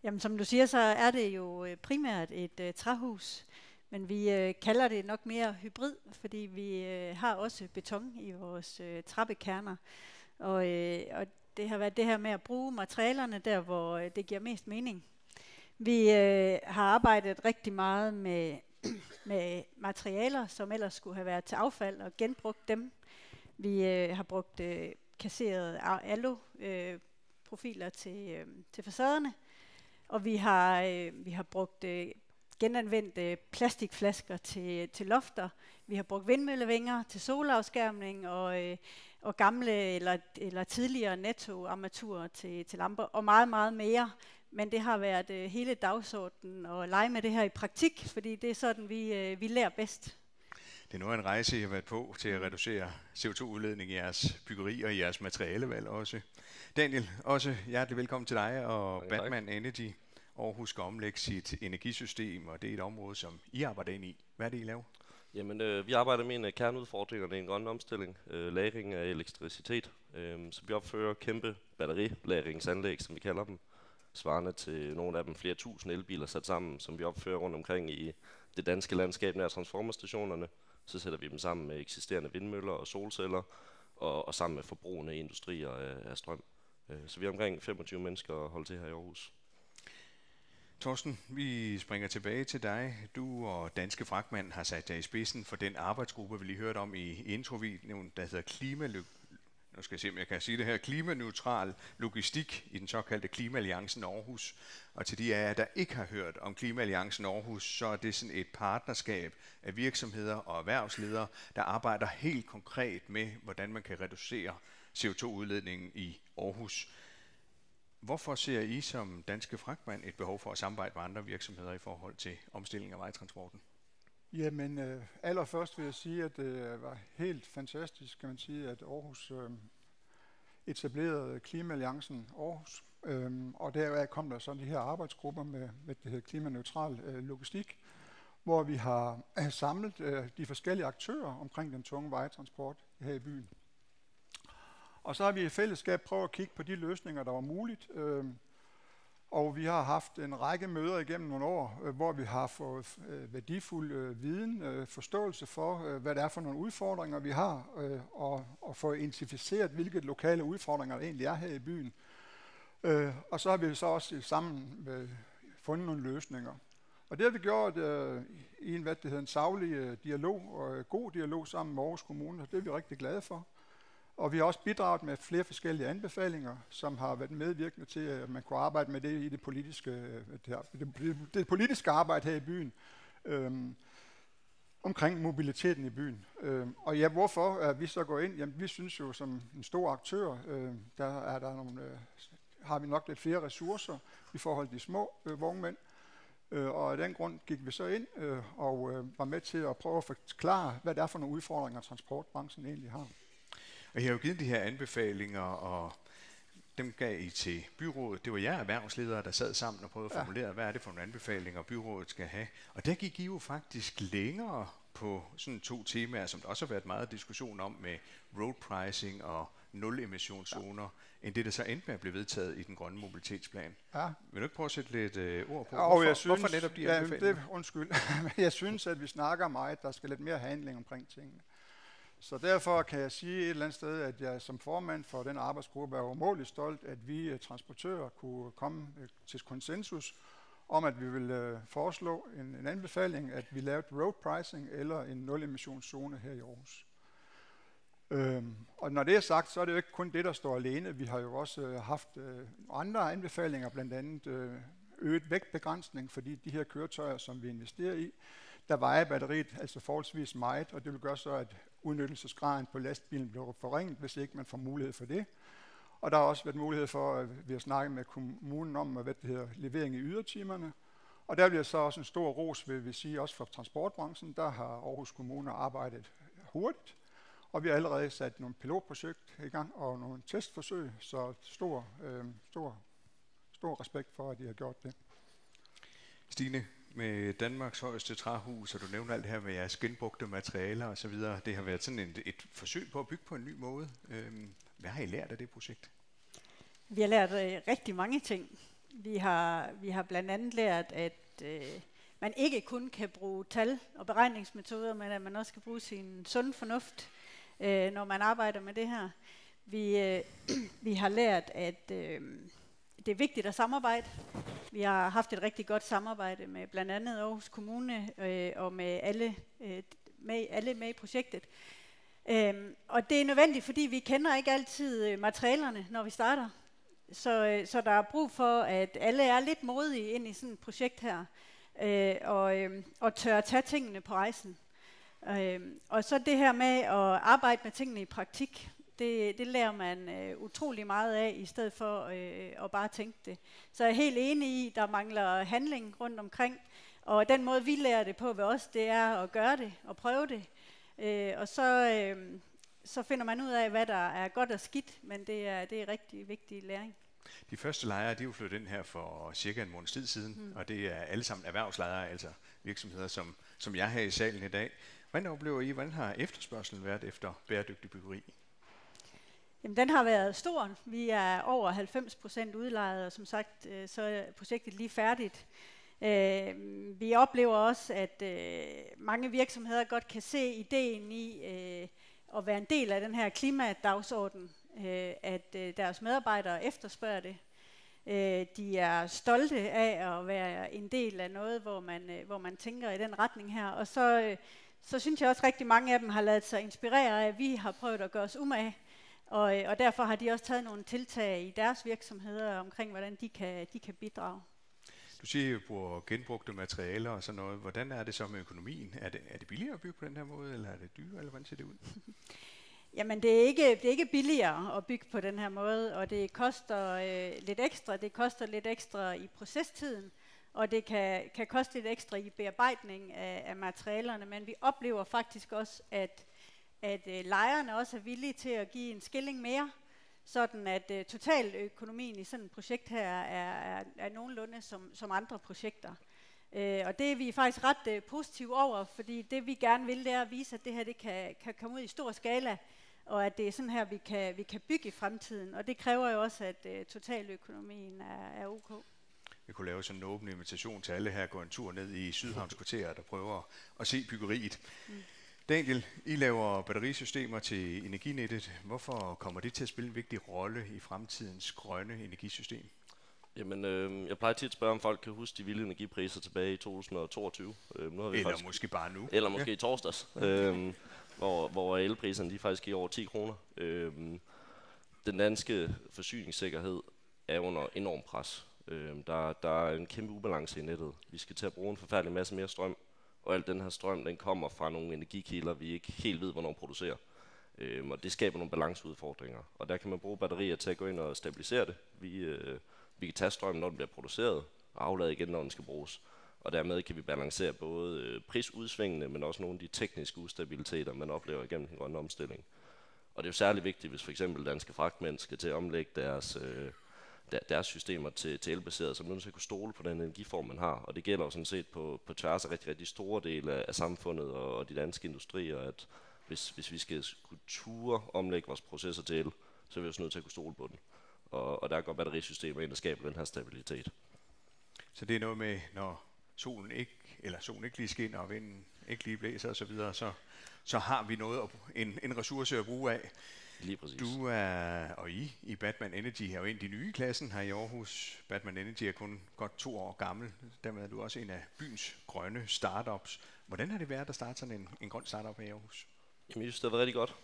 Jamen, som du siger, så er det jo primært et træhus, men vi kalder det nok mere hybrid, fordi vi har også beton i vores trappekerner, og det har været det her med at bruge materialerne der, hvor det giver mest mening. Vi har arbejdet rigtig meget med materialer, som ellers skulle have været til affald, og genbrugt dem. Vi har brugt kasserede alu-profiler til facaderne, og vi har brugt genanvendte plastikflasker til lofter. Vi har brugt vindmøllevinger til solafskærmning og gamle eller tidligere nettoarmaturer til lamper og meget, meget mere. Men det har været hele dagsordenen at lege med det her i praktik, fordi det er sådan, vi lærer bedst. Det er nu en rejse, I har været på til at reducere CO2-udledning i jeres byggeri og i jeres materialevalg også. Daniel, også hjertelig velkommen til dig og Batman Energy. Aarhus skal omlægge sit energisystem, og det er et område, som I arbejder ind i. Hvad er det, I laver? Jamen, vi arbejder med en kerneudfordring, og det er en grøn omstilling, lagring af elektricitet. Så vi opfører kæmpe batterilagringsanlæg, som vi kalder dem, svarende til nogle af dem flere tusind elbiler sat sammen, som vi opfører rundt omkring i det danske landskab nær transformerstationerne. Så sætter vi dem sammen med eksisterende vindmøller og solceller, og sammen med forbrugende industrier af strøm. Så vi er omkring 25 mennesker at holde til her i Aarhus. Torsten, vi springer tilbage til dig. Du og Danske Fragtmand har sat jer i spidsen for den arbejdsgruppe, vi lige hørte om i introvideoen, der hedder klimaneutral logistik i den såkaldte Klimaalliancen Aarhus. Og til de af jer, der ikke har hørt om Klimaalliancen Aarhus, så er det sådan et partnerskab af virksomheder og erhvervsledere, der arbejder helt konkret med, hvordan man kan reducere CO2-udledningen i Aarhus. Hvorfor ser I som Danske Fragtmand et behov for at samarbejde med andre virksomheder i forhold til omstilling af vejtransporten? Jamen, allerførst vil jeg sige, at det var helt fantastisk, kan man sige, at Aarhus etablerede Klimaalliancen Aarhus. Og deraf kom der så de her arbejdsgrupper med det hedder klimaneutral logistik, hvor vi har samlet de forskellige aktører omkring den tunge vejtransport her i byen. Og så har vi i fællesskab prøvet at kigge på de løsninger, der var muligt. Og vi har haft en række møder igennem nogle år, hvor vi har fået værdifuld viden, forståelse for, hvad det er for nogle udfordringer, vi har, og få identificeret, hvilke lokale udfordringer der egentlig er her i byen. Og så har vi så også sammen fundet nogle løsninger. Og det har vi gjort i en saglig dialog og god dialog sammen med Aarhus Kommune, og det er vi rigtig glade for. Og vi har også bidraget med flere forskellige anbefalinger, som har været medvirkende til, at man kunne arbejde med det i det politiske arbejde her i byen, omkring mobiliteten i byen. Og ja, hvorfor er vi så gået ind? Jamen, vi synes jo, som en stor aktør, har vi nok lidt flere ressourcer i forhold til de små vognmænd. Og af den grund gik vi så ind og var med til at prøve at forklare, hvad det er for nogle udfordringer, transportbranchen egentlig har. Og I har jo givet de her anbefalinger, og dem gav I til byrådet. Det var jer erhvervsledere, der sad sammen og prøvede at formulere, hvad er det for nogle anbefalinger, byrådet skal have. Og der gik I jo faktisk længere på sådan 2 temaer, som der også har været meget diskussion om med road pricing og nul-emissionszoner, end det, der så endte med at blive vedtaget i den grønne mobilitetsplan. Ja. Vil du ikke prøve at sætte lidt ord på? Hvorfor netop de anbefalinger? Undskyld. Jeg synes, at vi snakker meget, der skal lidt mere handling omkring tingene. Så derfor kan jeg sige et eller andet sted, at jeg som formand for den arbejdsgruppe er umådeligt stolt, at vi transportører kunne komme til konsensus om, at vi vil foreslå en anbefaling, at vi lavede road pricing eller en nul-emissionszone her i Aarhus. Og når det er sagt, så er det jo ikke kun det, der står alene. Vi har jo også haft andre anbefalinger, blandt andet øget vægtbegrænsning, fordi de her køretøjer, som vi investerer i, der vejer batteriet altså forholdsvis meget, og det vil gøre så, at udnyttelsesgraden på lastbilen bliver forringet, hvis ikke man får mulighed for det. Og der har også været mulighed for, at vi har snakket med kommunen om, hvad det hedder, levering i ydertimerne. Og der bliver så også en stor ros, vil vi sige, også for transportbranchen. Der har Aarhus Kommune arbejdet hurtigt, og vi har allerede sat nogle pilotprojekt i gang og nogle testforsøg, så stor respekt for, at de har gjort det. Stine, med Danmarks højeste træhus, og du nævner alt det her med jeres genbrugte materialer og så videre. Det har været sådan et forsøg på at bygge på en ny måde. Hvad har I lært af det projekt? Vi har lært rigtig mange ting. Vi har blandt andet lært, at man ikke kun kan bruge tal og beregningsmetoder, men at man også kan bruge sin sunde fornuft, når man arbejder med det her. Vi har lært, at det er vigtigt at samarbejde. Vi har haft et rigtig godt samarbejde med blandt andet Aarhus Kommune og med alle med i projektet. Og det er nødvendigt, fordi vi kender ikke altid materialerne, når vi starter. Så der er brug for, at alle er lidt modige ind i sådan et projekt her, og tør at tage tingene på rejsen. Og så det her med at arbejde med tingene i praktik, det lærer man utrolig meget af, i stedet for at bare tænke det. Så jeg er helt enig i, at der mangler handling rundt omkring, og den måde, vi lærer det på ved os, det er at gøre det og prøve det. Og så finder man ud af, hvad der er godt og skidt, men det er rigtig vigtig læring. De første lejere, de er jo flyttet ind her for cirka en måneds tid siden, og det er alle sammen erhvervslejere, altså virksomheder som jeg her i salen i dag. Hvordan oplever I, hvordan har efterspørgselen været efter bæredygtig byggeri? Jamen, den har været stor. Vi er over 90% udlejet, og som sagt, så er projektet lige færdigt. Vi oplever også, at mange virksomheder godt kan se ideen i at være en del af den her klimadagsorden, at deres medarbejdere efterspørger det. De er stolte af at være en del af noget, hvor man tænker i den retning her. Og så synes jeg også, at rigtig mange af dem har ladet sig inspirere af, at vi har prøvet at gøre os umage. Og derfor har de også taget nogle tiltag i deres virksomheder omkring, hvordan de kan bidrage. Du siger, at I bruger genbrugte materialer og sådan noget. Hvordan er det så med økonomien? Er det billigere at bygge på den her måde, eller er det dyrere, eller hvordan ser det ud? Jamen, det er ikke billigere at bygge på den her måde, og det koster lidt ekstra. Det koster lidt ekstra i procestiden, og det kan koste lidt ekstra i bearbejdning af materialerne, men vi oplever faktisk også, at lejerne også er villige til at give en skilling mere, sådan at totaløkonomien i sådan et projekt her er nogenlunde som andre projekter. Og det er vi faktisk ret positive over, fordi det vi gerne vil, det er at vise, at det her det kan komme ud i stor skala, og at det er sådan her, vi kan bygge i fremtiden. Og det kræver jo også, at totaløkonomien er ok. Vi kunne lave sådan en åben invitation til alle her, gå en tur ned i Sydhavnskvarteret og prøve at se byggeriet. Daniel, I laver batterisystemer til energinettet. Hvorfor kommer det til at spille en vigtig rolle i fremtidens grønne energisystem? Jamen, jeg plejer tit at spørge, om folk kan huske de vilde energipriser tilbage i 2022. Eller måske bare nu. Eller måske i torsdags, hvor elpriserne de faktisk gik over 10 kroner. Den danske forsyningssikkerhed er under enorm pres. Der er en kæmpe ubalance i nettet. Vi skal til at bruge en forfærdelig masse mere strøm, og al den her strøm, den kommer fra nogle energikilder, vi ikke helt ved, hvornår producerer. Og det skaber nogle balanceudfordringer. Og der kan man bruge batterier til at gå ind og stabilisere det. Vi kan tage strømmen, når den bliver produceret, og aflade igen, når den skal bruges. Og dermed kan vi balancere både prisudsvingene, men også nogle af de tekniske ustabiliteter, man oplever igennem den grønne omstilling. Og det er jo særligt vigtigt, hvis for eksempel danske fragtmænd skal til at omlægge deres systemer til elbaseret, så man er nødt til at kunne stole på den energiform, man har. Og det gælder jo sådan set på tværs af rigtig, rigtig store dele af samfundet og de danske industrier, at hvis vi skal kunne ture omlægge vores processer til el, så er vi også nødt til at kunne stole på den. Og der går batterisystemer ind og skaber den her stabilitet. Så det er noget med, når solen ikke lige skinner og vinden ikke lige blæser og så videre, så har vi noget en ressource at bruge af. Lige præcis. Du og I Batman Energy er jo en af de nye i klassen her i Aarhus. Batman Energy er kun godt 2 år gammel. Dermed er du også en af byens grønne startups. Hvordan har det været at starte sådan en grøn startup her i Aarhus? Jamen, jeg synes, det har været rigtig godt.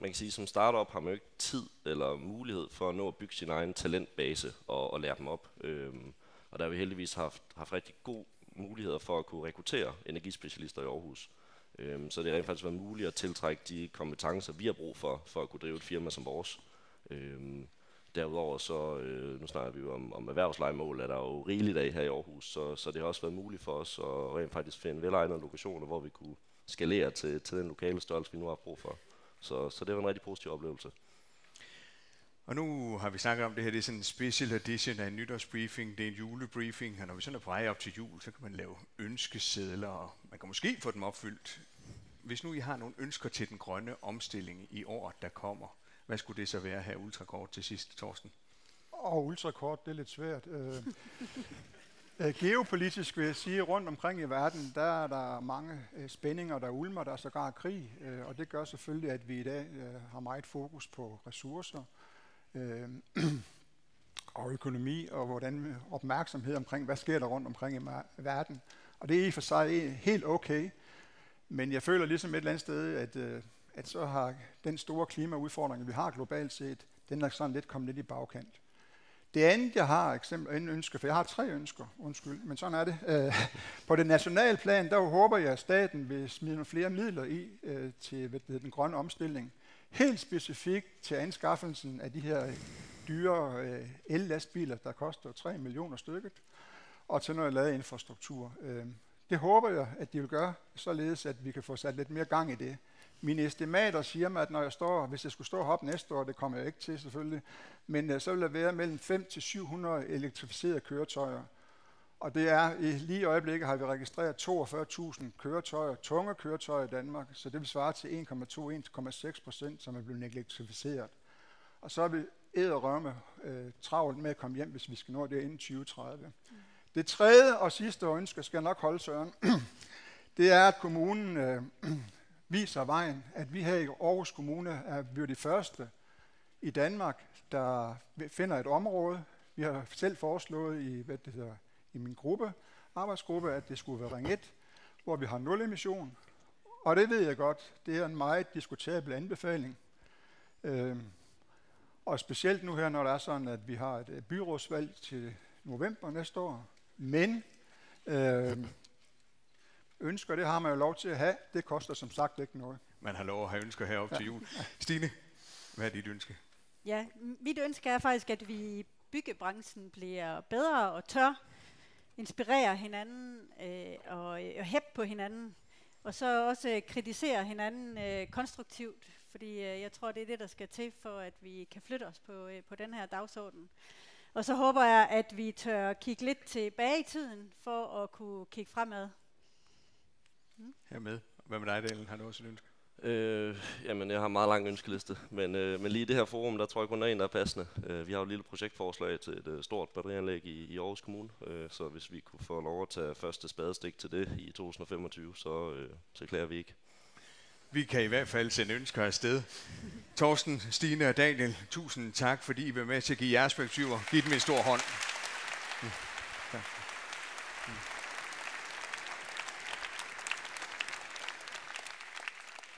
Man kan sige, at som startup har man jo ikke tid eller mulighed for at nå at bygge sin egen talentbase og lære dem op. Og der har vi heldigvis haft rigtig gode muligheder for at kunne rekruttere energispecialister i Aarhus. Så det har rent faktisk været muligt at tiltrække de kompetencer, vi har brug for at kunne drive et firma som vores. Derudover så, nu snakker vi jo om erhvervslejemål, er der jo rigeligt af her i Aarhus, så det har også været muligt for os at rent faktisk finde velegnede lokationer, hvor vi kunne skalere til den lokale størrelse, vi nu har brug for. Så det var en rigtig positiv oplevelse. Og nu har vi snakket om det her, det er sådan en special edition af en nytårsbriefing, det er en julebriefing, og når vi sådan er på vej op til jul, så kan man lave ønskesedler, og man kan måske få dem opfyldt. Hvis nu I har nogle ønsker til den grønne omstilling i året, der kommer, hvad skulle det så være her ultrakort til sidst, Torsten? Ultrakort, det er lidt svært. Geopolitisk vil jeg sige, rundt omkring i verden, der er der mange spændinger, der ulmer, der er sågar krig, og det gør selvfølgelig, at vi i dag har meget fokus på ressourcer og økonomi, og hvordan opmærksomhed omkring, hvad sker der rundt omkring i verden. Og det er i for sig helt okay, men jeg føler ligesom et eller andet sted, at så har den store klimaudfordring, vi har globalt set, den er sådan lidt kommet lidt i bagkant. Det andet, jeg har en ønske, for jeg har 3 ønsker, men sådan er det. På det nationale plan, der håber jeg, at staten vil smide nogle flere midler i til den grønne omstilling. Helt specifikt til anskaffelsen af de her dyre el-lastbiler, der koster 3 millioner stykket, og til noget lavet infrastruktur. Det håber jeg, at de vil gøre, således at vi kan få sat lidt mere gang i det. Mine estimater siger mig, at hvis jeg skulle stå heroppe næste år, det kommer jeg ikke til selvfølgelig, men så vil der være mellem 500 til 700 elektrificerede køretøjer. Og det er, lige i øjeblikket har vi registreret 42.000 køretøjer, tunge køretøjer i Danmark, så det vil svare til 1,2-1,6%, som er blevet elektrificeret. Og så er vi edderrømme travlt med at komme hjem, hvis vi skal nå det inden 2030. Det tredje og sidste ønske, skal jeg nok holde, Søren, det er, at kommunen viser vejen, at vi her i Aarhus Kommune er blevet de første i Danmark, der finder et område. Vi har selv foreslået i min arbejdsgruppe, at det skulle være Ring 1, hvor vi har 0 emission. Og det ved jeg godt, det er en meget diskutabel anbefaling. Og specielt nu her, når det er sådan, at vi har et byrådsvalg til november næste år. Men ønsker, det har man jo lov til at have. Det koster som sagt ikke noget. Man har lov at have ønsker heroppe til jul. Stine, hvad er dit ønske? Ja, mit ønske er faktisk, at vi i byggebranchen bliver bedre og tør inspirere hinanden og hæppe på hinanden. Og så også kritisere hinanden konstruktivt, fordi jeg tror, det er det, der skal til, for at vi kan flytte os på den her dagsorden. Og så håber jeg, at vi tør kigge lidt tilbage i tiden, for at kunne kigge fremad. Hermed. Hvad med dig, Dalen? Har du også et ønske? Jamen, jeg har en meget lang ønskeliste, men lige i det her forum, der tror jeg kun, der er en, der er passende. Vi har jo et lille projektforslag til et stort batterianlæg i Aarhus Kommune, så hvis vi kunne få lov at tage første spadestik til det i 2025, så klarer vi ikke. Vi kan i hvert fald sende ønsker afsted. Torsten, Stine og Daniel, tusind tak, fordi I var med til at give jeres perspektiver. Giv dem en stor hånd.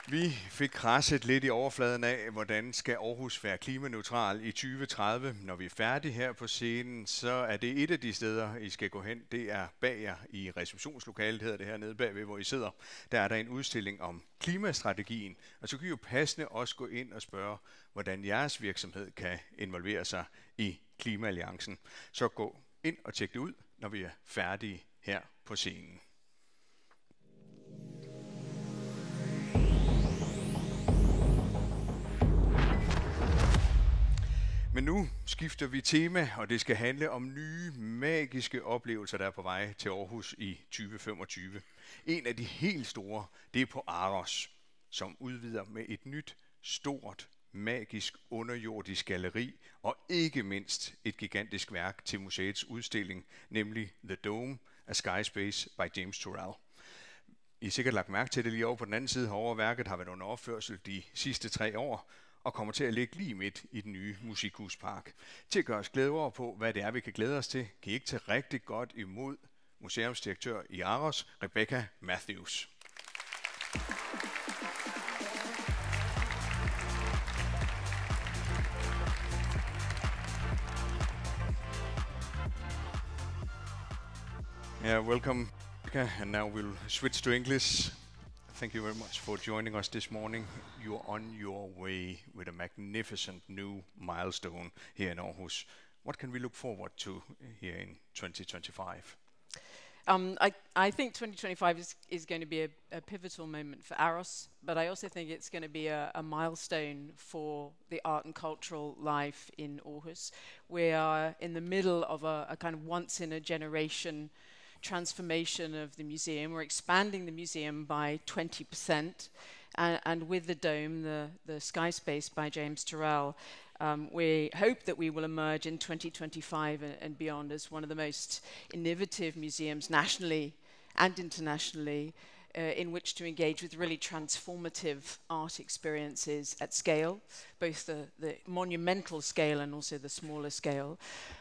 Vi fik krasset lidt i overfladen af, hvordan skal Aarhus være klimaneutral i 2030. Når vi er færdige her på scenen, så er det et af de steder, I skal gå hen. Det er bag jer i receptionslokalet, hedder det hernede bagved, hvor I sidder. Der er der en udstilling om klimastrategien, og så kan I jo passende også gå ind og spørge, hvordan jeres virksomhed kan involvere sig i Klimaalliancen. Så gå ind og tjek det ud, når vi er færdige her på scenen. Men nu skifter vi tema, og det skal handle om nye, magiske oplevelser, der er på vej til Aarhus i 2025. En af de helt store, det er på Aros, som udvider med et nyt, stort, magisk, underjordisk galleri, og ikke mindst et gigantisk værk til museets udstilling, nemlig The Dome, A Sky Space by James Turrell. I har sikkert lagt mærke til det lige over på den anden side herovre. Værket har været under opførsel de sidste 3 år, og kommer til at ligge lige midt i den nye Musikhuspark. Til at gøre os glæde over på, hvad det er, vi kan glæde os til, kan I ikke tage rigtig godt imod museumsdirektør i Aros, Rebecca Matthews. Yeah, welcome, Rebecca, and now we'll switch to English. Thank you very much for joining us this morning. You're on your way with a magnificent new milestone here in Aarhus. What can we look forward to here in 2025? I think 2025 is going to be a pivotal moment for AROS, but I also think it's going to be a milestone for the art and cultural life in Aarhus. We are in the middle of a kind of once-in-a-generation transformation of the museum. We're expanding the museum by 20%, and with the dome, the Sky Space by James Turrell, we hope that we will emerge in 2025 and beyond as one of the most innovative museums nationally and internationally in which to engage with really transformative art experiences at scale, both the monumental scale and also the smaller scale.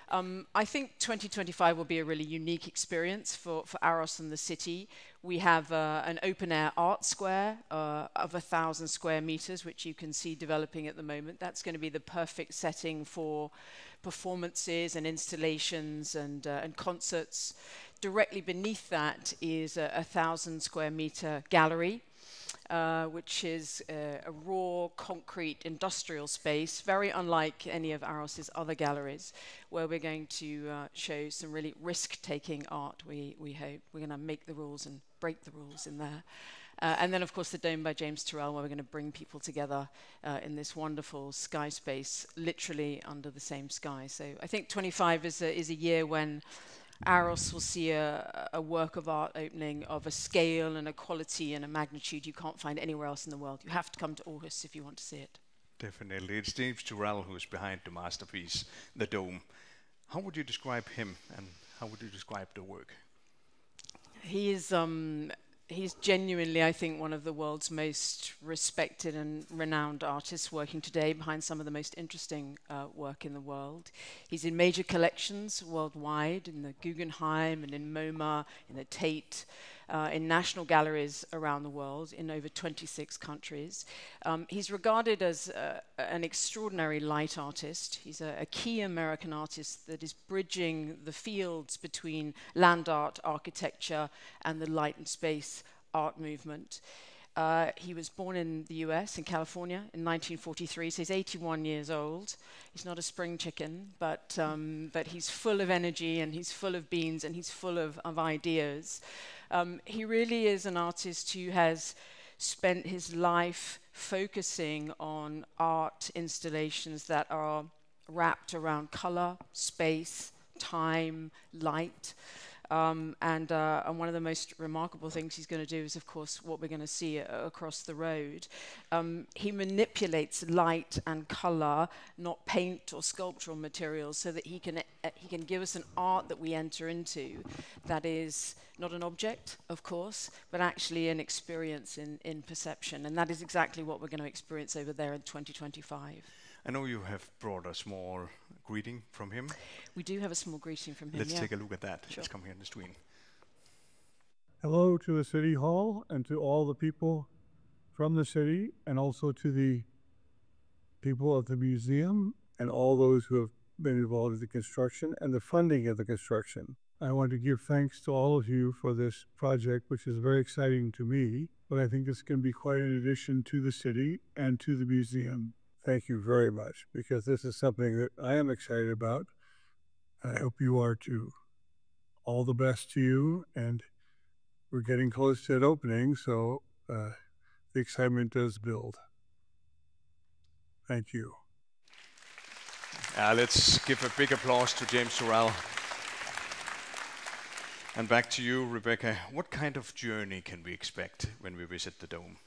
I think 2025 will be a really unique experience for AROS and the city. We have an open-air art square of 1,000 square meters, which you can see developing at the moment. That's going to be the perfect setting for performances and installations and concerts. Directly beneath that is a 1,000 square meter gallery, which is a raw concrete industrial space, very unlike any of AROS's other galleries, where we're going to show some really risk-taking art, we hope. We're going to make the rules and break the rules in there. And then, of course, the Dome by James Turrell, where we're going to bring people together in this wonderful sky space, literally under the same sky. So I think 25 is a year when AROS will see a work of art opening of a scale and a quality and a magnitude you can't find anywhere else in the world. You have to come to Aarhus if you want to see it. Definitely. It's James Turrell who's behind the masterpiece, the Dome. How would you describe him and how would you describe the work? He's genuinely, I think, one of the world's most respected and renowned artists working today behind some of the most interesting work in the world. He's in major collections worldwide, in the Guggenheim and in MoMA, in the Tate, in national galleries around the world, in over 26 countries. He's regarded as an extraordinary light artist. He's a key American artist that is bridging the fields between land art, architecture, and the light and space art movement. He was born in the US, in California, in 1943, so he's 81 years old. He's not a spring chicken, but he's full of energy, and he's full of beans, and he's full of ideas. He really is an artist who has spent his life focusing on art installations that are wrapped around color, space, time, light. And one of the most remarkable things he's going to do is, of course, what we're going to see across the road. He manipulates light and color, not paint or sculptural materials, so that he can give us an art that we enter into that is not an object, of course, but actually an experience in perception. And that is exactly what we're going to experience over there in 2025. I know you have brought a small greeting from him. We do have a small greeting from him. Let's take a look at that. Sure. Let's come here on the screen. Hello to the City Hall and to all the people from the city, and also to the people of the museum and all those who have been involved in the construction and the funding of the construction. I want to give thanks to all of you for this project, which is very exciting to me, but I think it's going to be quite an addition to the city and to the museum. Thank you very much, because this is something that I am excited about, and I hope you are too. All the best to you, and we're getting close to an opening, so the excitement does build. Thank you. Let's give a big applause to James Turrell. And back to you, Rebecca. What kind of journey can we expect when we visit the Dome?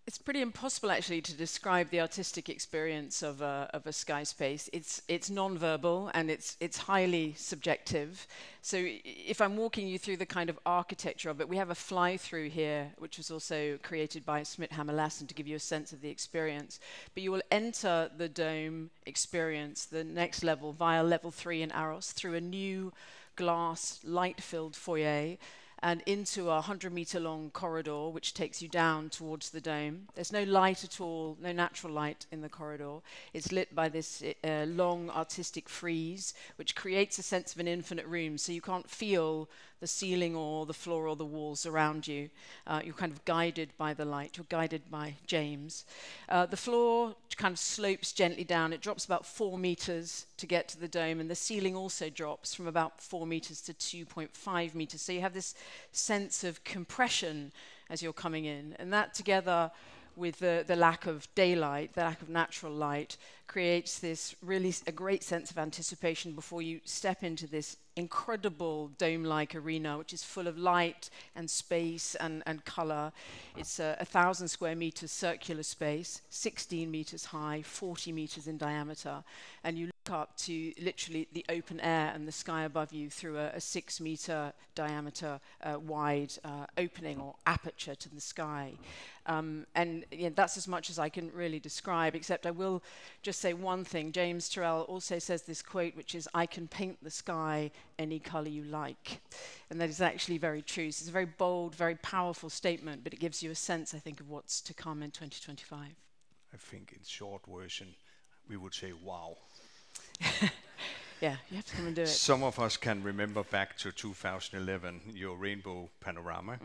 It's pretty impossible, actually, to describe the artistic experience of a sky space. It's non-verbal and it's highly subjective. So if I'm walking you through the kind of architecture of it, we have a fly-through here, which was also created by Smit Hammer-Lassen to give you a sense of the experience. But you will enter the Dome experience, the next level, via level 3 in AROS, through a new glass, light-filled foyer. and into a 100-meter long corridor which takes you down towards the dome. There's no light at all, no natural light in the corridor. It's lit by this long artistic frieze which creates a sense of an infinite room, so you can't feel the ceiling or the floor or the walls around you. You're kind of guided by the light. You're guided by James. The floor kind of slopes gently down. It drops about 4 meters to get to the dome, and the ceiling also drops from about 4 meters to 2.5 meters. So you have this sense of compression as you're coming in, and that together with the lack of daylight, the lack of natural light, creates this really a great sense of anticipation before you step into this incredible dome-like arena, which is full of light and space and color. It's a 1,000 square meters circular space, 16 meters high, 40 meters in diameter, and you look up to literally the open air and the sky above you through a 6 meter diameter wide opening or aperture to the sky. And that's as much as I can really describe, except I will just say one thing. James Turrell also says this quote, which is, "I can paint the sky any color you like." And that is actually very true. So it's a very bold, very powerful statement, but it gives you a sense, I think, of what's to come in 2025. I think in short version, we would say, wow. Yeah, you have to come and do it. Some of us can remember back to 2011, your rainbow panorama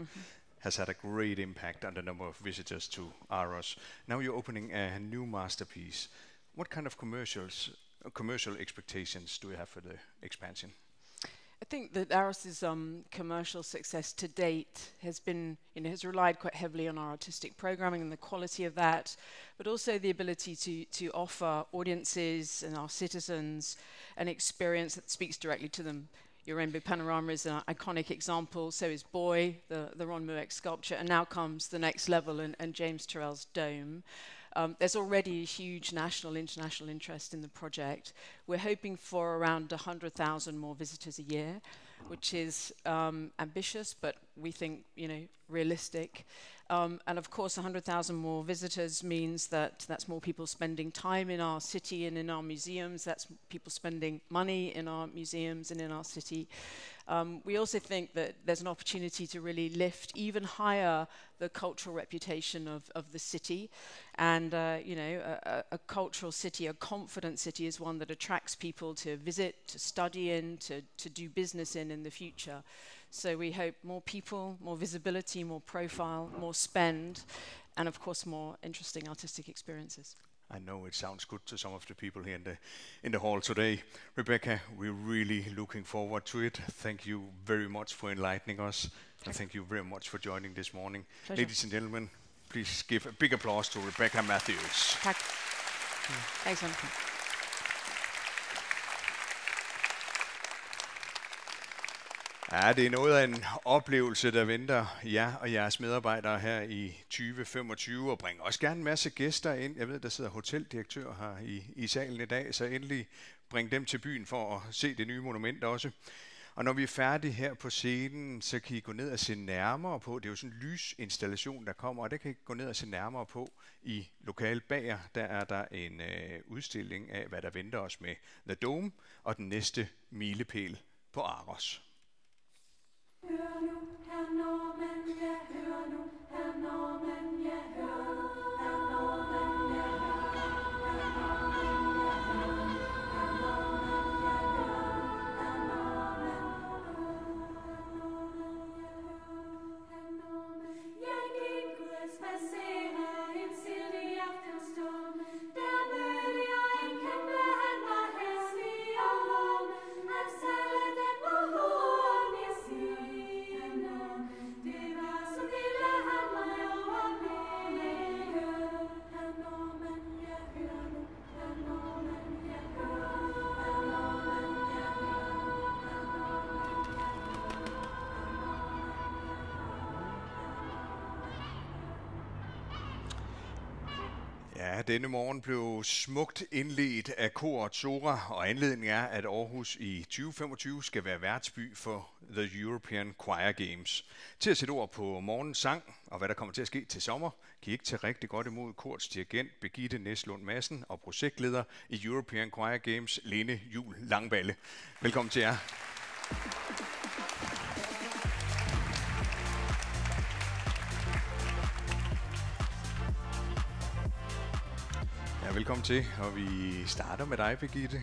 has had a great impact on the number of visitors to Aros. Now you're opening a new masterpiece. What kind of commercial expectations do you have for the expansion? I think that Aros's commercial success to date has been, has relied quite heavily on our artistic programming and the quality of that, but also the ability to offer audiences and our citizens an experience that speaks directly to them. Your Rainbow Panorama is an iconic example, so is Boy, the Ron Mueck sculpture, and now comes the next level and James Turrell's dome. There's already a huge national, international interest in the project. We're hoping for around 100,000 more visitors a year, which is ambitious, but we think, realistic. And of course, 100,000 more visitors means that that's more people spending time in our city and in our museums. That's people spending money in our museums and in our city. We also think that there's an opportunity to really lift even higher the cultural reputation of the city. And, a cultural city, a confident city is one that attracts people to visit, to study in, to do business in the future. So we hope more people, more visibility, more profile, more spend, and of course more interesting artistic experiences. I know it sounds good to some of the people here in the hall today. Rebecca, we're really looking forward to it. Thank you very much for enlightening us. And thank you very much for joining this morning. Pleasure. Ladies and gentlemen, please give a big applause to Rebecca Matthews. Thanks, Annika. Ja, det er noget af en oplevelse, der venter jer og jeres medarbejdere her i 2025, og bringer også gerne en masse gæster ind. Jeg ved, der sidder hoteldirektør her i salen i dag, så endelig bring dem til byen for at se det nye monument også. Og når vi er færdige her på scenen, så kan I gå ned og se nærmere på. Det er jo sådan en lysinstallation, der kommer, og det kan I gå ned og se nærmere på i lokalet bager. Der er der en udstilling af, hvad der venter os med The Dome og den næste milepæl på Aros. Hør nu, herr Norman, ja, hør nu, herr Norman, ja, hør nu, herr Norman, ja, jeg gik ud at spacere en sildig aftenstund. Der mødte jeg en kæmpe, han var hæslig og hård. Han sagde, den var hård i sine. Det var så ville han mig overvære. Hør nu, herr Norman, ja, hør nu, herr Norman, ja, hør nu, herr Norman, ja, hør Ja, denne morgen blev smukt indledt af Kor Zora, og anledningen er, at Aarhus i 2025 skal være værtsby for The European Choir Games. Til at sætte ord på morgens sang, og hvad der kommer til at ske til sommer, kan I ikke tage rigtig godt imod Korts dirigent Birgitte Næslund Madsen og projektleder i European Choir Games, Lene Juhl Langballe. Velkommen til jer. velkommen til, og vi starter med dig, Birgitte.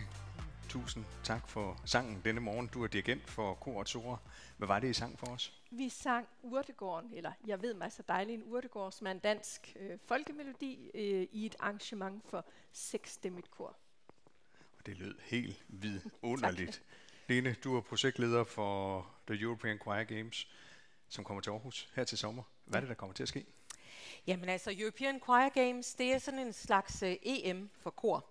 Tusind tak for sangen denne morgen. Du er dirigent for Kor Zora. Hvad var det, I sang for os? Vi sang Urtegården, eller Jeg ved mig så dejlig en urtegård, som er en dansk folkemelodi i et arrangement for 6-stemmigt kor. Og det lød helt vidunderligt. Lene, du er projektleder for The European Choir Games, som kommer til Aarhus her til sommer. Hvad er det, der kommer til at ske? Jamen altså, European Choir Games, det er sådan en slags EM for kor.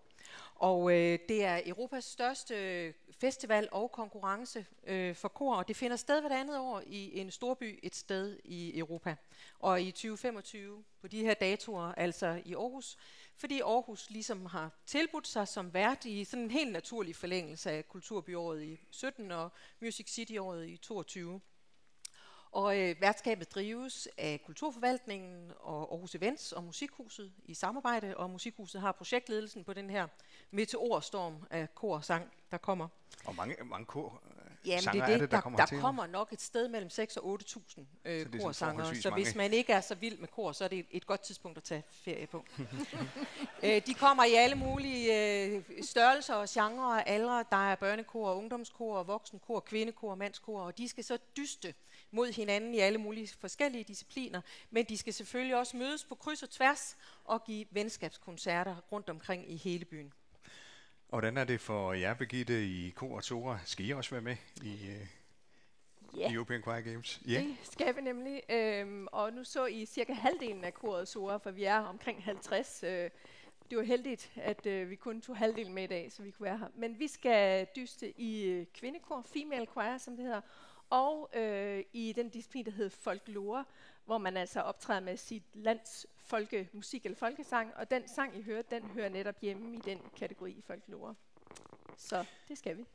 Og det er Europas største festival og konkurrence for kor, og det finder sted hvert andet år i en storby et sted i Europa. Og i 2025 på de her datoer, altså i Aarhus, fordi Aarhus ligesom har tilbudt sig som vært i sådan en helt naturlig forlængelse af Kulturbyåret i 17 og Music City-året i 22. Og værtskabet drives af Kulturforvaltningen og Aarhus Events og Musikhuset i samarbejde, og Musikhuset har projektledelsen på den her meteorstorm af kor og sang, der kommer. Og mange kor sanger er det, der kommer til? Der kommer nok et sted mellem 6 og 8.000 korsanger, så hvis man ikke er så vild med kor, så er det et godt tidspunkt at tage ferie på. De kommer i alle mulige størrelser og genrer og aldre. Der er børnekor, ungdomskor, voksenkor, kvindekor, mandskor, og de skal så dyste mod hinanden i alle mulige forskellige discipliner, men de skal selvfølgelig også mødes på kryds og tværs og give venskabskoncerter rundt omkring i hele byen. Og hvordan er det for jer, Birgitte, i Kor Zora? Skal I også være med i European Choir Games? Yeah. Det skal vi nemlig, og nu så I cirka halvdelen af Koret Zora, for vi er omkring 50. Det var heldigt, at vi kun tog halvdelen med i dag, så vi kunne være her. Men vi skal dyste i kvindekor, female choir, som det hedder, og i den disciplin, der hedder folklore, hvor man altså optræder med sit lands folkemusik eller folkesang, og den sang, I hører, den hører netop hjemme i den kategori i folklore. Så det skal vi.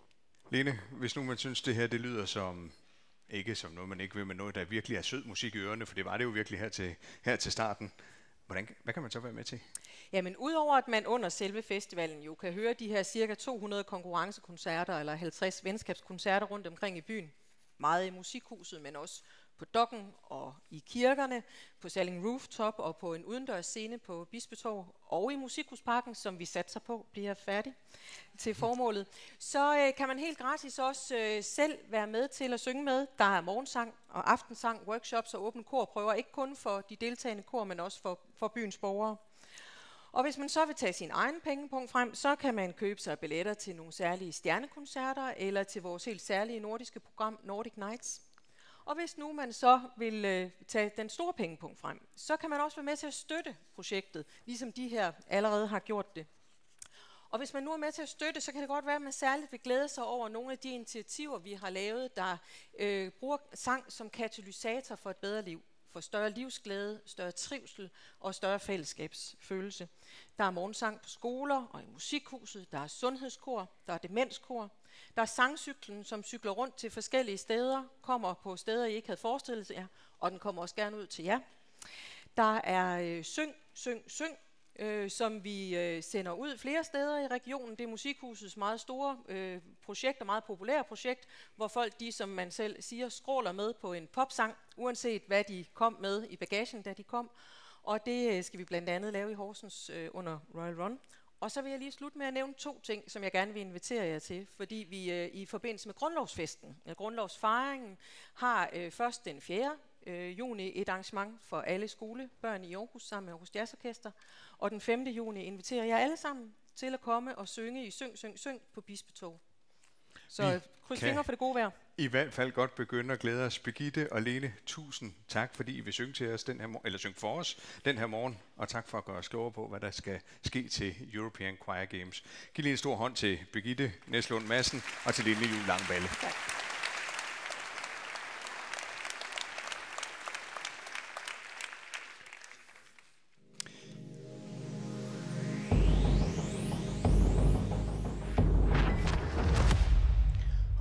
Lene, hvis nu man synes, det her det lyder som, ikke som noget, man ikke vil, men noget, der virkelig er sød musik i ørerne, for det var det jo virkelig her til starten. Hvad kan man så være med til? Jamen, udover at man under selve festivalen jo kan høre de her cirka 200 konkurrencekoncerter eller 50 venskabskoncerter rundt omkring i byen, meget i Musikhuset, men også på Dokken og i kirkerne, på Salling Rooftop og på en udendørs scene på Bispetorv og i Musikhusparken, som vi satser på bliver færdig til formålet. Så kan man helt gratis også selv være med til at synge med. Der er morgensang og aftensang, workshops og åbne korprøver, ikke kun for de deltagende kor, men også for byens borgere. Og hvis man så vil tage sin egen pengepunkt frem, så kan man købe sig billetter til nogle særlige stjernekoncerter eller til vores helt særlige nordiske program Nordic Nights. Og hvis nu man så vil tage den store pengepunkt frem, så kan man også være med til at støtte projektet, ligesom de her allerede har gjort det. Og hvis man nu er med til at støtte, så kan det godt være, at man særligt vil glæde sig over nogle af de initiativer, vi har lavet, der bruger sang som katalysator for et bedre liv. For større livsglæde, større trivsel og større fællesskabsfølelse. Der er morgensang på skoler og i Musikhuset, der er sundhedskor, der er demenskor, der er sangcyklen, som cykler rundt til forskellige steder, kommer på steder, I ikke havde forestillet jer, og den kommer også gerne ud til jer. Der er Syng, som vi sender ud flere steder i regionen. Det er Musikhusets meget store projekt og meget populære projekt, hvor folk, de som man selv siger, skråler med på en popsang, uanset hvad de kom med i bagagen, da de kom. Og det skal vi blandt andet lave i Horsens under Royal Run. Og så vil jeg lige slutte med at nævne 2 ting, som jeg gerne vil invitere jer til, fordi vi i forbindelse med grundlovsfesten, grundlovsfejringen, har først den 4. juni et arrangement for alle skolebørn i Aarhus sammen med Aarhus Jazzorkester, og den 5. juni inviterer jeg alle sammen til at komme og synge i Syng på Bispetorv. Så kryds fingre for det gode vejr. I hvert fald godt begynde at glæde os. Birgitte og Lene, tusind tak, fordi I vil synge til os synge for os den her morgen, og tak for at gøre os klogere på, hvad der skal ske til European Choir Games. Giv lige en stor hånd til Birgitte Næslund Madsen og til Lene Juhl Langballe. Tak.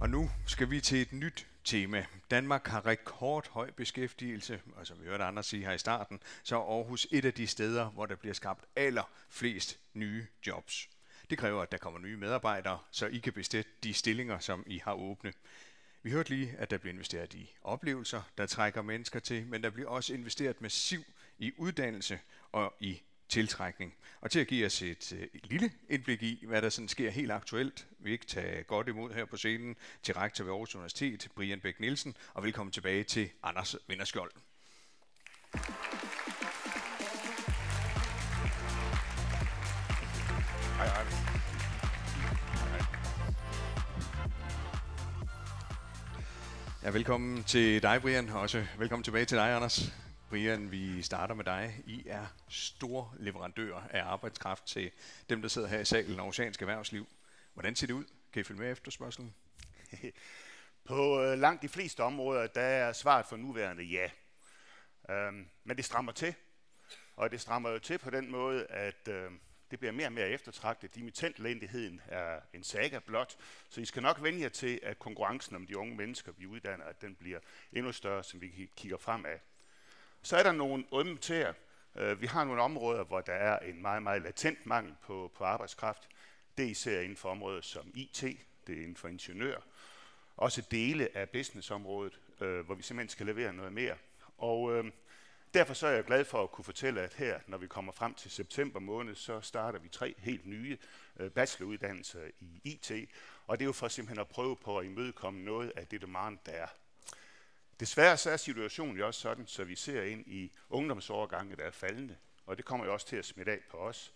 Og nu skal vi til et nyt tema. Danmark har rekordhøj beskæftigelse, og som vi hørte andre sige her i starten, så er Aarhus et af de steder, hvor der bliver skabt allerflest nye jobs. Det kræver, at der kommer nye medarbejdere, så I kan besætte de stillinger, som I har åbne. Vi hørte lige, at der bliver investeret i oplevelser, der trækker mennesker til, men der bliver også investeret massivt i uddannelse og i tiltrækning. Og til at give os et lille indblik i, hvad der sådan sker helt aktuelt, vil ikke tage godt imod her på scenen til rektor ved Aarhus Universitet, Brian Bech Nielsen, og velkommen tilbage til Anders Vinderskjold. Hej. Ja, velkommen til dig, Brian, og også velkommen tilbage til dig, Anders. Brian, vi starter med dig. I er store leverandører af arbejdskraft til dem, der sidder her i salen, Aarhusiansk Erhvervsliv. Hvordan ser det ud? Kan I følge med efterspørgselen? På langt de fleste områder, der er svaret for nuværende ja. Men det strammer til. Og det strammer jo til på den måde, at det bliver mere og mere eftertragtet. Dimittentledigheden er en saga blot, så I skal nok vende jer til, at konkurrencen om de unge mennesker, vi uddanner, at den bliver endnu større, som vi kigger fremad. Så er der nogle ømme tæer. Vi har nogle områder, hvor der er en meget, meget latent mangel på arbejdskraft. Det er især inden for områder som IT, det er inden for ingeniør. Også dele af businessområdet, hvor vi simpelthen skal levere noget mere. Og derfor så er jeg glad for at kunne fortælle, at her, når vi kommer frem til september måned, så starter vi 3 helt nye bacheloruddannelser i IT. Og det er jo for simpelthen at prøve på at imødekomme noget af det demand, der er. Desværre så er situationen jo også sådan, så vi ser ind i ungdomsårgange, der er faldende. Og det kommer jo også til at smitte af på os.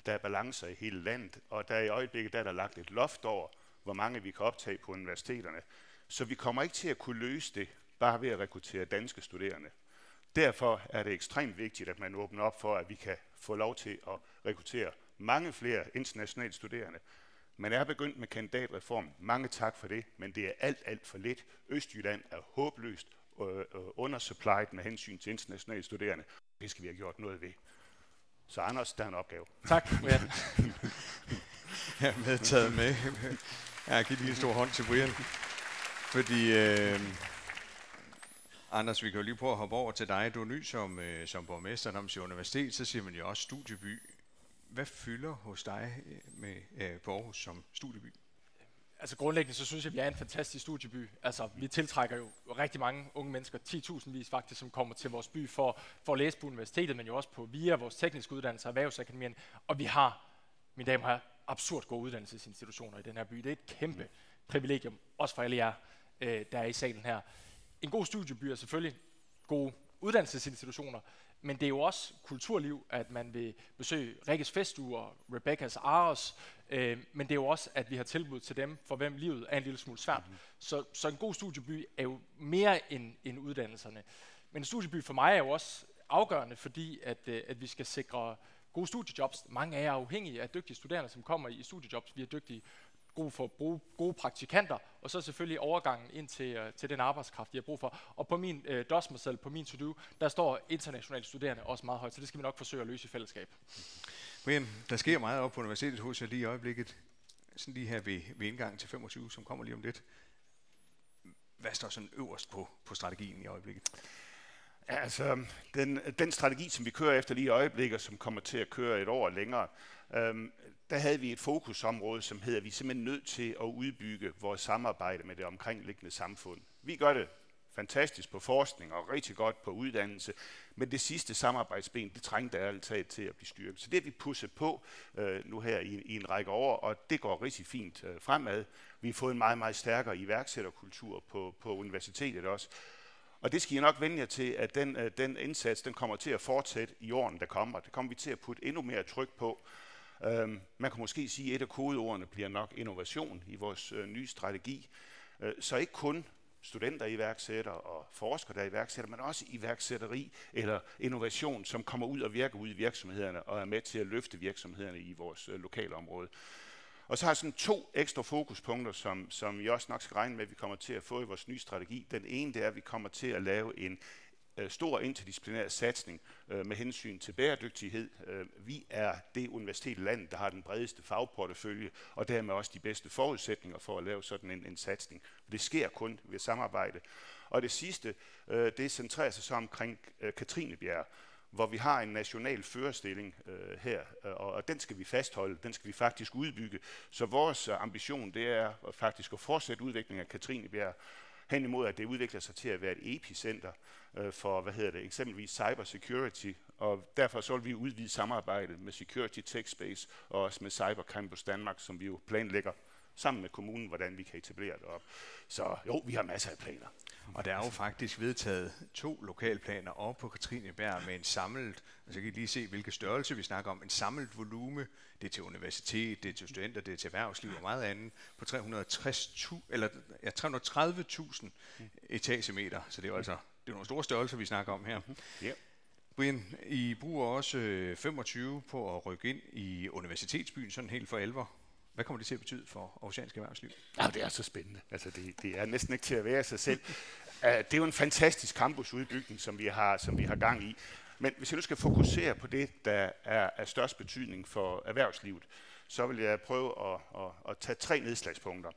Der er balancer i hele landet, og der er i øjeblikket der er lagt et loft over, hvor mange vi kan optage på universiteterne. Så vi kommer ikke til at kunne løse det bare ved at rekruttere danske studerende. Derfor er det ekstremt vigtigt, at man åbner op for, at vi kan få lov til at rekruttere mange flere internationale studerende. Man er begyndt med kandidatreform. Mange tak for det, men det er alt for lidt. Østjylland er håbløst undersupplied med hensyn til internationale studerende. Det skal vi have gjort noget ved. Så Anders, der er en opgave. Tak, Brian. Jeg er medtaget med. Jeg giver lige en stor hånd til Brian. Fordi, Anders, vi kan jo lige prøve at hoppe over til dig. Du er ny som borgmester, når man siger universitet, så siger man jo også studieby. Hvad fylder hos dig på Aarhus som studieby? Altså grundlæggende, så synes jeg, at vi er en fantastisk studieby. Altså, vi tiltrækker jo rigtig mange unge mennesker, 10.000 faktisk, som kommer til vores by for at læse på universitetet, men jo også på VIA, vores tekniske uddannelser, erhvervsakademien. Og vi har, mine damer og herrer, absurd gode uddannelsesinstitutioner i den her by. Det er et kæmpe privilegium, også for alle jer, der er i salen her. En god studieby er selvfølgelig gode uddannelsesinstitutioner, men det er jo også kulturliv, at man vil besøge Rikkes festuger, Rebekkas Aros, men det er jo også, at vi har tilbud til dem, for hvem livet er en lille smule svært. Så en god studieby er jo mere end uddannelserne. Men en studieby for mig er jo også afgørende, fordi at vi skal sikre gode studiejobs. Mange af jer er afhængige af dygtige studerende, som kommer i studiejobs. Vi er dygtige, gode for at bruge gode praktikanter, og så selvfølgelig overgangen ind til den arbejdskraft, de har brug for. Og på min dosmerseddel, på min to-do, der står internationale studerende også meget højt, så det skal vi nok forsøge at løse i fællesskab. Brian, der sker meget op på universitetet hos jer lige i øjeblikket. Sådan lige her ved indgangen til 25, som kommer lige om lidt. Hvad står sådan øverst på strategien i øjeblikket? Altså, den strategi, som vi kører efter lige i øjeblikket, som kommer til at køre et år længere, der havde vi et fokusområde, som hedder, at vi er simpelthen nødt til at udbygge vores samarbejde med det omkringliggende samfund. Vi gør det fantastisk på forskning og rigtig godt på uddannelse, men det sidste samarbejdsben, det trængte altid til at blive styrket. Så det har vi pusset på nu her i en række år, og det går rigtig fint fremad. Vi har fået en meget, meget stærkere iværksætterkultur på universitetet også. Og det skal I nok vende jer til, at den indsats, den kommer til at fortsætte i årene, der kommer. Det kommer vi til at putte endnu mere tryk på. Man kan måske sige, at et af kodeordene bliver nok innovation i vores nye strategi. Så ikke kun studenter iværksætter og forskere, der iværksætter, men også iværksætteri eller innovation, som kommer ud og virker ud i virksomhederne og er med til at løfte virksomhederne i vores lokale område. Og så har jeg sådan 2 ekstra fokuspunkter, som I også nok skal regne med, at vi kommer til at få i vores nye strategi. Den ene, det er, at vi kommer til at lave en stor interdisciplinær satsning med hensyn til bæredygtighed. Vi er det universitet i landet, der har den bredeste fagportefølje, og dermed også de bedste forudsætninger for at lave sådan en satsning. Det sker kun ved samarbejde. Og det sidste, det centrerer sig så omkring Katrinebjerg, hvor vi har en national førerstilling her, og den skal vi fastholde, den skal vi faktisk udbygge. Så vores ambition, det er faktisk at fortsætte udviklingen af Katrinebjerg. hen imod, at det udvikler sig til at være et epicenter for, eksempelvis cybersecurity, og derfor så vil vi udvide samarbejdet med Security Tech Space og også med Cyber Campus Danmark, som vi jo planlægger sammen med kommunen, hvordan vi kan etablere det op. Så jo, vi har masser af planer. Og der er jo faktisk vedtaget 2 lokalplaner op på Katrineberg med en samlet, altså kan I lige se, hvilke størrelse vi snakker om, en samlet volume, det er til universitet, det er til studenter, det er til erhvervsliv og meget andet, på 330.000 etagemeter, så det er jo altså det er nogle store størrelser, vi snakker om her. Yeah. Brian, I bruger også 25 på at rykke ind i universitetsbyen, sådan helt for alvor. Hvad kommer det til at betyde for aarhusiansk erhvervsliv? Ja, det er så spændende. Altså, det er næsten ikke til at være sig selv. Det er jo en fantastisk campusudbygning, som vi har gang i. Men hvis jeg nu skal fokusere på det, der er af størst betydning for erhvervslivet, så vil jeg prøve at tage 3 nedslagspunkter.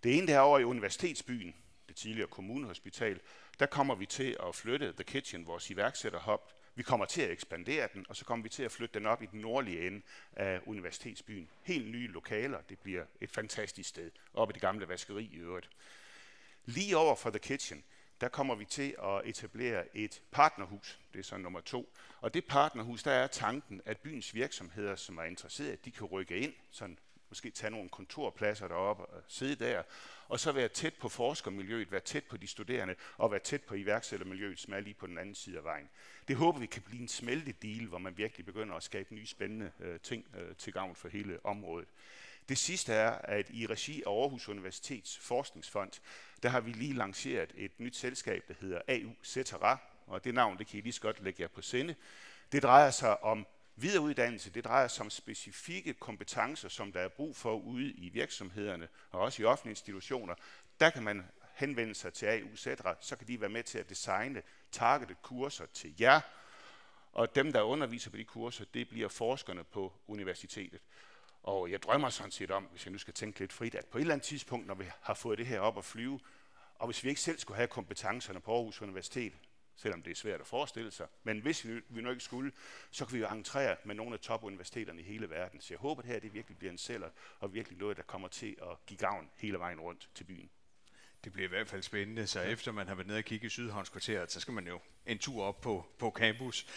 Det ene, der er over i universitetsbyen, det tidligere kommunehospital, der kommer vi til at flytte The Kitchen, vores iværksætterhub. Vi kommer til at ekspandere den, og så kommer vi til at flytte den op i den nordlige ende af universitetsbyen. Helt nye lokaler, det bliver et fantastisk sted, oppe i det gamle vaskeri i øvrigt. Lige over for The Kitchen, der kommer vi til at etablere et partnerhus, det er så nummer 2. Og det partnerhus, der er tanken, at byens virksomheder, som er interesseret, de kan rykke ind, sådan måske tage nogle kontorpladser deroppe og sidde der, og så være tæt på forskermiljøet, være tæt på de studerende og være tæt på iværksættermiljøet, som er lige på den anden side af vejen. Det håber vi kan blive en smeltedeal, hvor man virkelig begynder at skabe nye spændende ting til gavn for hele området. Det sidste er, at i regi af Aarhus Universitets Forskningsfond, der har vi lige lanceret et nyt selskab, der hedder AU Cetera, og det navn, det kan I lige så godt lægge jer på sinde. Det drejer sig om videreuddannelse, det drejer sig om specifikke kompetencer, som der er brug for ude i virksomhederne og også i offentlige institutioner. Der kan man henvende sig til AU Cetera, så kan de være med til at designe targeted kurser til jer, og dem, der underviser på de kurser, det bliver forskerne på universitetet. Og jeg drømmer sådan set om, hvis jeg nu skal tænke lidt frit, at på et eller andet tidspunkt, når vi har fået det her op at flyve, og hvis vi ikke selv skulle have kompetencerne på Aarhus Universitet, selvom det er svært at forestille sig, men hvis vi nu ikke skulle, så kan vi jo entrere med nogle af topuniversiteterne i hele verden. Så jeg håber, at det her det virkelig bliver en sælger, og virkelig noget, der kommer til at give gavn hele vejen rundt til byen. Det bliver i hvert fald spændende, så efter man har været nede og kigge i Sydhavnskvarteret, så skal man jo en tur op på campus.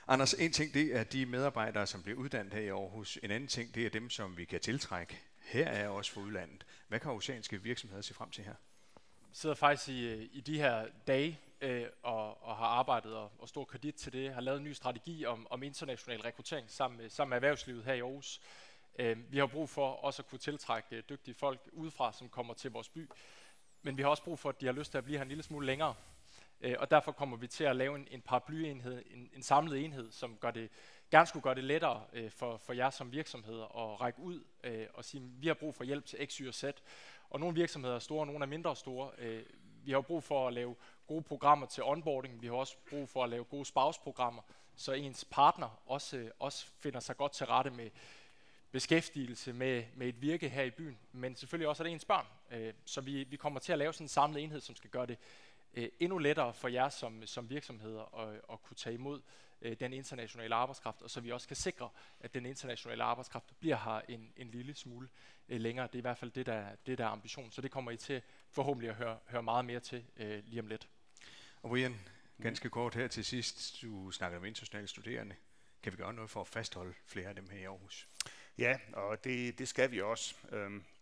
Anders, en ting det er de medarbejdere, som bliver uddannet her i Aarhus. En anden ting det er dem, som vi kan tiltrække. Her er også for udlandet. Hvad kan aarhusianske virksomheder se frem til her? Jeg sidder faktisk i de her dage og har arbejdet og stor kredit til det. Har lavet en ny strategi om international rekruttering sammen med erhvervslivet her i Aarhus. Vi har brug for også at kunne tiltrække dygtige folk udefra, som kommer til vores by. Men vi har også brug for, at de har lyst til at blive her en lille smule længere. Og derfor kommer vi til at lave en paraplyenhed, en samlet enhed, som gerne skulle gøre det lettere for jer som virksomheder at række ud og sige, at vi har brug for hjælp til X, Y og Z. Og nogle virksomheder er store, og nogle er mindre store. Vi har brug for at lave gode programmer til onboarding. Vi har også brug for at lave gode spouse-programmer, så ens partner også finder sig godt til rette med beskæftigelse med et virke her i byen, men selvfølgelig også er det ens børn. Så vi kommer til at lave sådan en samlet enhed, som skal gøre det endnu lettere for jer som virksomheder at kunne tage imod den internationale arbejdskraft, og så vi også kan sikre, at den internationale arbejdskraft bliver her en lille smule længere. Det er i hvert fald det, der er ambition, så det kommer I til forhåbentlig at høre meget mere til lige om lidt. Og Brian, ganske kort her til sidst. Du snakker om internationale studerende. Kan vi gøre noget for at fastholde flere af dem her i Aarhus? Ja, og det skal vi også.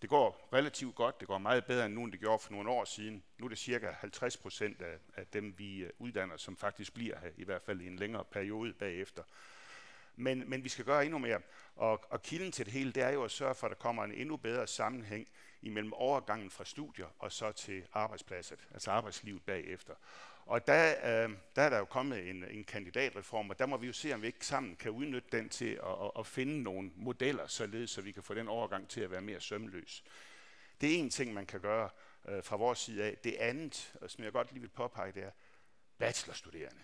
Det går relativt godt. Det går meget bedre end nu, end det gjorde for nogle år siden. Nu er det cirka 50% af dem, vi uddanner, som faktisk bliver her, i hvert fald i en længere periode bagefter. Men vi skal gøre endnu mere. Og kilden til det hele, det er jo at sørge for, at der kommer en endnu bedre sammenhæng imellem overgangen fra studier og så til arbejdspladsen, altså arbejdslivet bagefter. Og der er der jo kommet en kandidatreform, og der må vi jo se, om vi ikke sammen kan udnytte den til at finde nogle modeller, således så vi kan få den overgang til at være mere sømløs. Det er en ting, man kan gøre fra vores side af. Det andet, som jeg godt lige vil påpege, det er bachelorstuderende.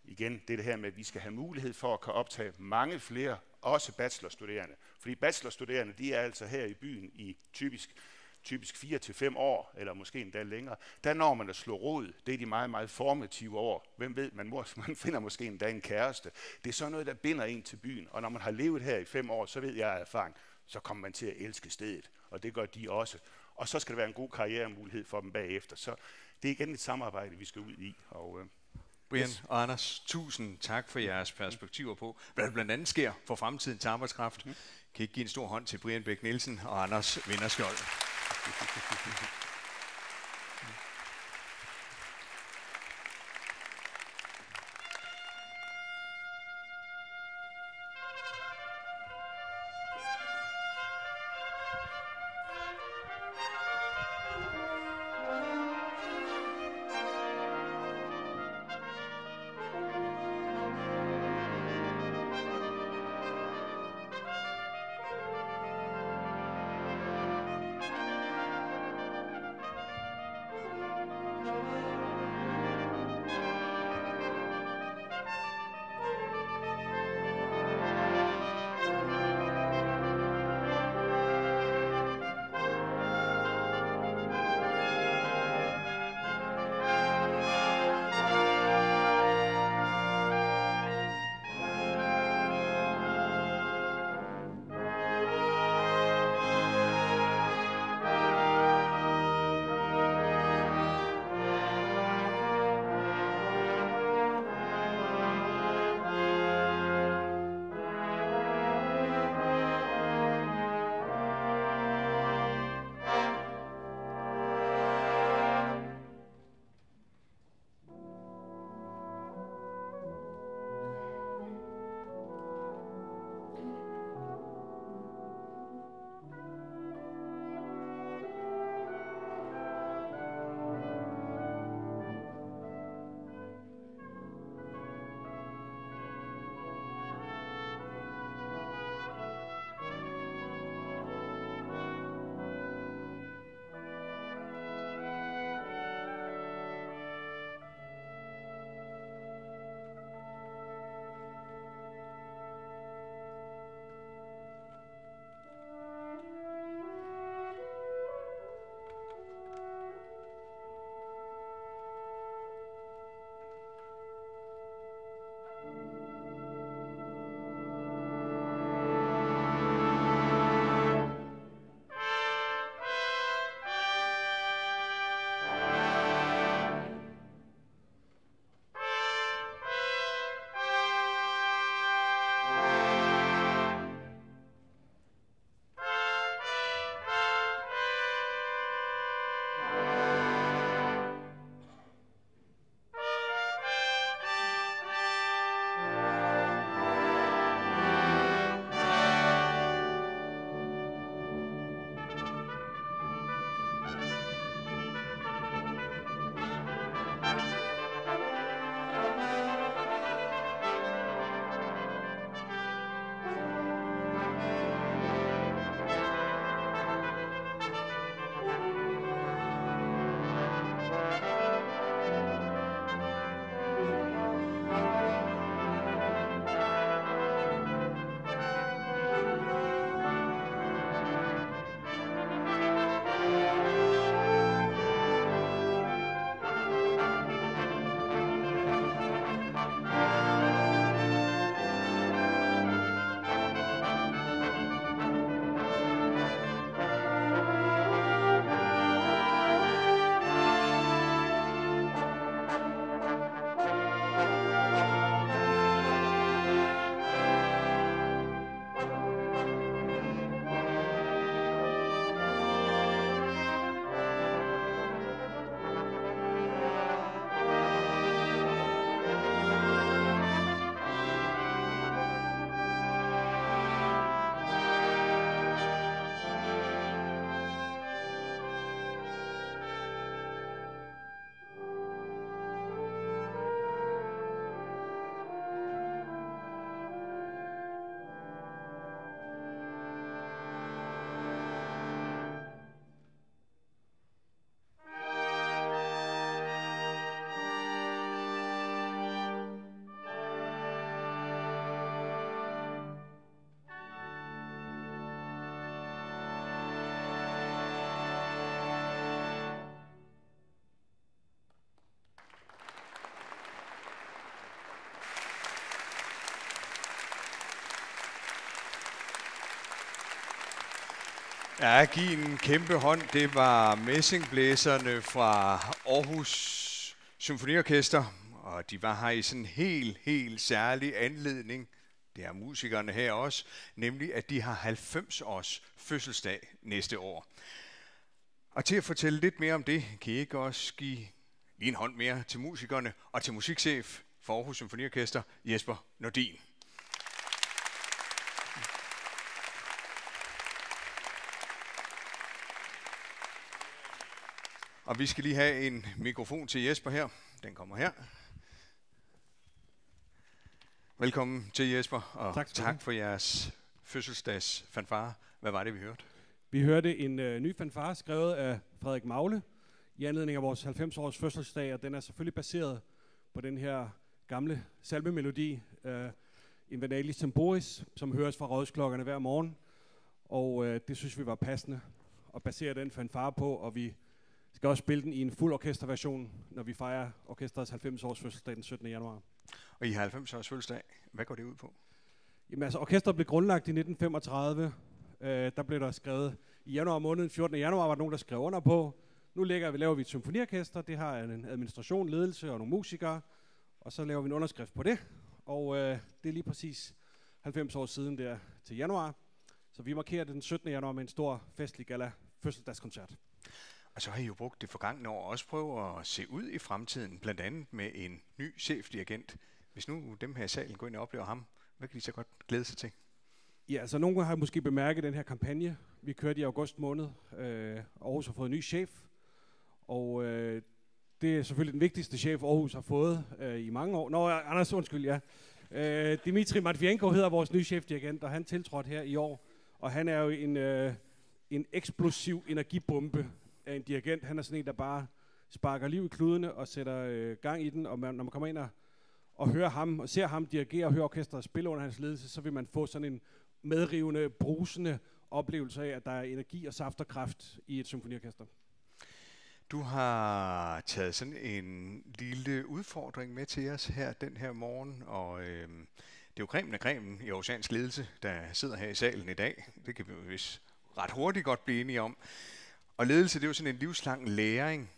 Igen, det er det her med, at vi skal have mulighed for at kunne optage mange flere, også bachelorstuderende. Fordi bachelorstuderende, de er altså her i byen i typisk 4 til 5 år, eller måske endda længere. Der når man at slå rod, det er de meget, meget formative år. Hvem ved, man finder måske endda en kæreste. Det er sådan noget, der binder en til byen. Og når man har levet her i 5 år, så ved jeg af erfaring, så kommer man til at elske stedet. Og det gør de også. Og så skal der være en god karrieremulighed for dem bagefter. Så det er igen et samarbejde, vi skal ud i. Og, Brian og Anders, tusind tak for jeres perspektiver på, hvad der blandt andet sker for fremtidens arbejdskraft. Kan I ikke give en stor hånd til Brian Bæk Nielsen og Anders Vinderskjold? Ja, giv en kæmpe hånd. Det var messingblæserne fra Aarhus Symfoniorkester, og de var her i sådan en helt særlig anledning. Det er musikerne her også, nemlig at de har 90 års fødselsdag næste år. Og til at fortælle lidt mere om det, kan I ikke også give lige en hånd mere til musikerne og til musikchef for Aarhus Symfoniorkester, Jesper Nordin. Og vi skal lige have en mikrofon til Jesper her. Den kommer her. Velkommen til Jesper, og tak for jeres fødselsdags fanfare. Hvad var det, vi hørte? Vi hørte en ny fanfare skrevet af Frederik Magle i anledning af vores 90-års fødselsdag, og den er selvfølgelig baseret på den her gamle salmemelodi, Invanalis Temporis, som høres fra rådsklokkerne hver morgen. Og det synes vi var passende at basere den fanfare på, og vi skal også spille den i en fuld orkesterversion, når vi fejrer orkesterets 90-års fødselsdag den 17. januar. Og I har 90-års fødselsdag. Hvad går det ud på? Jamen altså, orkestret blev grundlagt i 1935. Der blev der skrevet i januar måned, 14. januar, var der nogen, der skrev under på. Nu laver vi et symfoniorkester. Det har en administration, ledelse og nogle musikere. Og så laver vi en underskrift på det. Og det er lige præcis 90 år siden der til januar. Så vi markerer det den 17. januar med en stor festlig gala fødselsdagskoncert. Og så har I jo brugt det forgangne år også prøve at se ud i fremtiden, blandt andet med en ny chefdirigent. Hvis nu dem her i salen går ind og oplever ham, hvad kan de så godt glæde sig til? Ja, altså nogle har måske bemærket den her kampagne. Vi kørte i august måned. Aarhus har fået en ny chef. Og det er selvfølgelig den vigtigste chef, Aarhus har fået i mange år. Nå, Anders, undskyld, ja. Dmitri Matvienko hedder vores nye chefdirigent, og han tiltrådte her i år. Og han er jo en eksplosiv energibombe af en dirigent. Han er sådan en, der bare sparker liv i kludene og sætter gang i den. Og når man kommer ind og hører ham, og ser ham dirigere og hører orkestret spille under hans ledelse, så vil man få sådan en medrivende, brusende oplevelse af, at der er energi og saft og kraft i et symfoniorkester. Du har taget sådan en lille udfordring med til os her den her morgen, og det er jo cremen af cremen i Aarhusiansk ledelse, der sidder her i salen i dag. Det kan vi jo vist ret hurtigt godt blive enige om. Og ledelse, det er jo sådan en livslang læring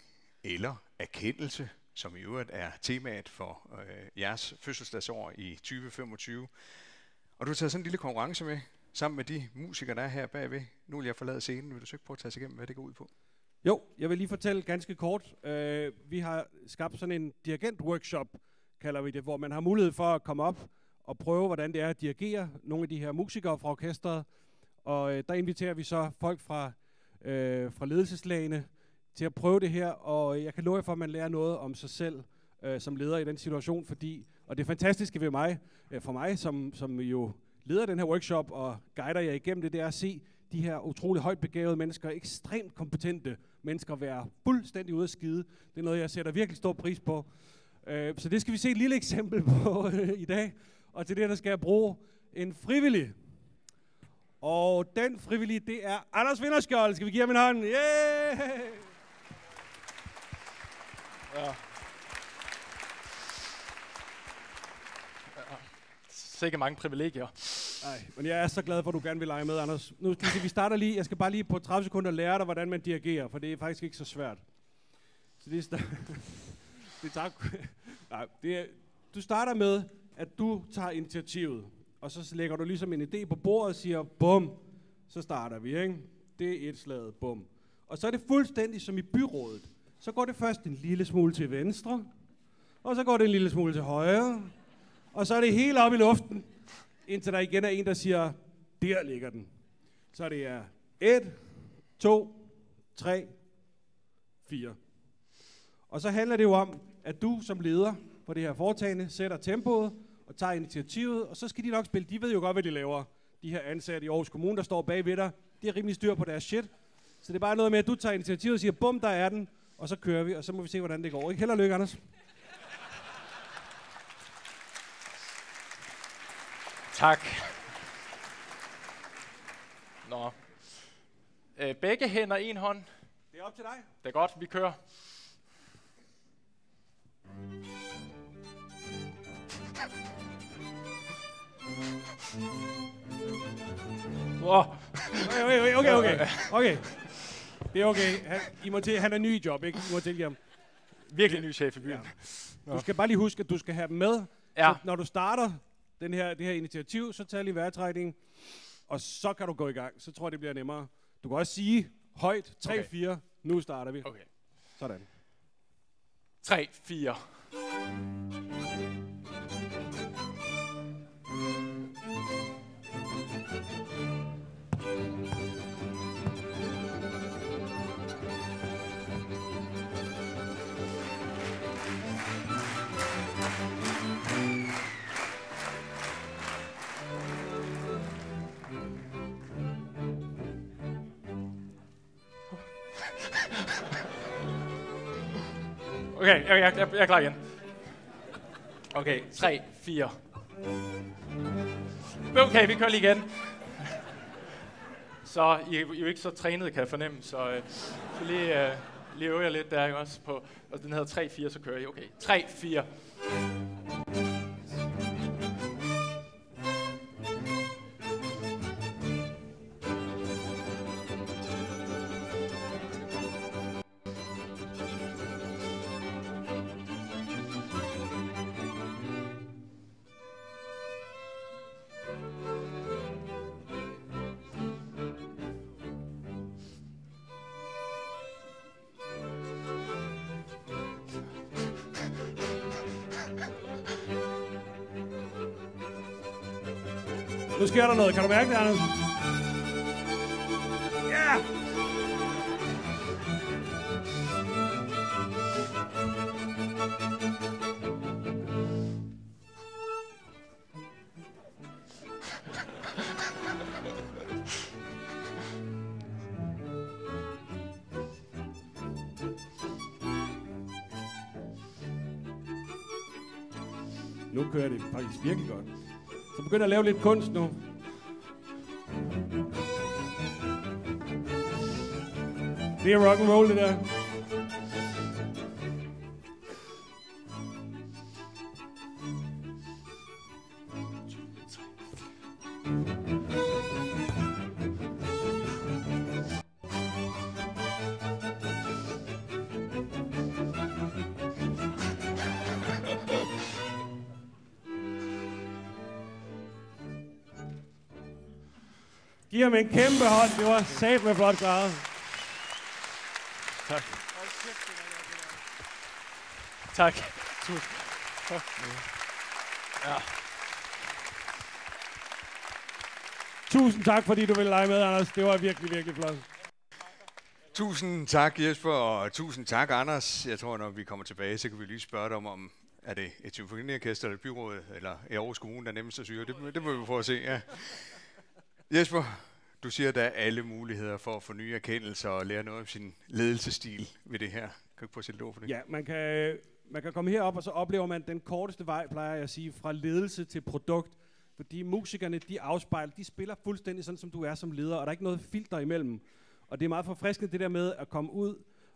eller erkendelse, som i øvrigt er temaet for jeres fødselsdagsår i 2025. Og du har taget sådan en lille konkurrence med, sammen med de musikere, der er her bagved. Nu vil jeg forlade scenen. Vil du så ikke prøve at tage sig igennem, hvad det går ud på? Jo, jeg vil lige fortælle ganske kort. Vi har skabt sådan en dirigent-workshop, kalder vi det, hvor man har mulighed for at komme op og prøve, hvordan det er at dirigere nogle af de her musikere fra orkestret. Og der inviterer vi så folk fra ledelseslagene til at prøve det her, og jeg kan love jer for, at man lærer noget om sig selv som leder i den situation, og det fantastiske ved mig, for mig, som jo leder den her workshop og guider jer igennem det, det er at se de her utrolig højt begavede mennesker, ekstremt kompetente mennesker, være fuldstændig ude at skide. Det er noget, jeg sætter virkelig stor pris på. Så det skal vi se et lille eksempel på i dag, og til det, der skal jeg bruge en frivillig. Og den frivillige, det er Anders Vinderskjold. Skal vi give ham en hånd? Yeah! Ja. Sikke mange privilegier. Nej, men jeg er så glad for, at du gerne vil lege med, Anders. Nu skal vi starter lige. Jeg skal bare lige på 30 sekunder lære dig, hvordan man dirigerer, for det er faktisk ikke så svært. Så du starter med, at du tager initiativet, og så lægger du ligesom en idé på bordet og siger, bum, så starter vi, ikke? Det er et slag, bum. Og så er det fuldstændig som i byrådet. Så går det først en lille smule til venstre, og så går det en lille smule til højre, og så er det helt op i luften, indtil der igen er en, der siger, der ligger den. Så det er 1, 2, 3, 4. Og så handler det jo om, at du som leder på det her foretagende sætter tempoet og tager initiativet, og så skal de nok spille. De ved jo godt, hvad de laver. De her ansatte i Aarhus Kommune, der står bag ved dig, de har rimelig styr på deres shit. Så det er bare noget med, at du tager initiativet og siger, bum, der er den, og så kører vi, og så må vi se, hvordan det går. Ikke? Held og lykke, Anders. Tak. Nå. Begge hænder, en hånd. Det er op til dig. Det er godt, vi kører. Wow. Okay. Det er okay. Han er ny i job, ikke? I må tilgive ham. virkelig ny chef i byen. Ja. Du skal bare lige huske, at du skal have dem med. Ja. Så når du starter det her initiativ, så tag lige vejrtrækning, og så kan du gå i gang. Så tror jeg, det bliver nemmere. Du kan også sige højt, 3-4, nu starter vi. Okay. Sådan. 3-4. Okay, jeg er klar igen. Okay, 3, 4. Okay, vi kører lige igen. Så I er jo ikke så trænet, kan jeg fornemme, så lige øver jeg lidt der, ikke også? Og den hedder 3, 4, så kører I. Okay, 3, 4. Nu sker der noget. Kan du mærke det, Anders? Ja! Nu kører det faktisk virkelig godt. Så begynder at lave lidt kunst nu. Det er rock and roll, det der. Giv ham en kæmpe hånd. Det var sat med flot klaret. Tak. Tak. Ja. Tusind tak, fordi du ville lege med, Anders. Det var virkelig, virkelig flot. Tusind tak, Jesper, og tusind tak, Anders. Jeg tror, når vi kommer tilbage, så kan vi lige spørge dig om er det et symfoniorkester eller et byråd, eller Aarhus Kommune, der er nemmest at syre. Det må vi prøve at se, ja. Jesper, du siger, at der er alle muligheder for at få nye erkendelser og lære noget om sin ledelsesstil ved det her. Kan du prøve at sætte ord for det? Ja, man kan komme herop, og så oplever man den korteste vej, plejer jeg at sige, fra ledelse til produkt. Fordi musikerne, de spiller fuldstændig sådan, som du er som leder, og der er ikke noget filter imellem. Og det er meget forfriskende det der med at komme ud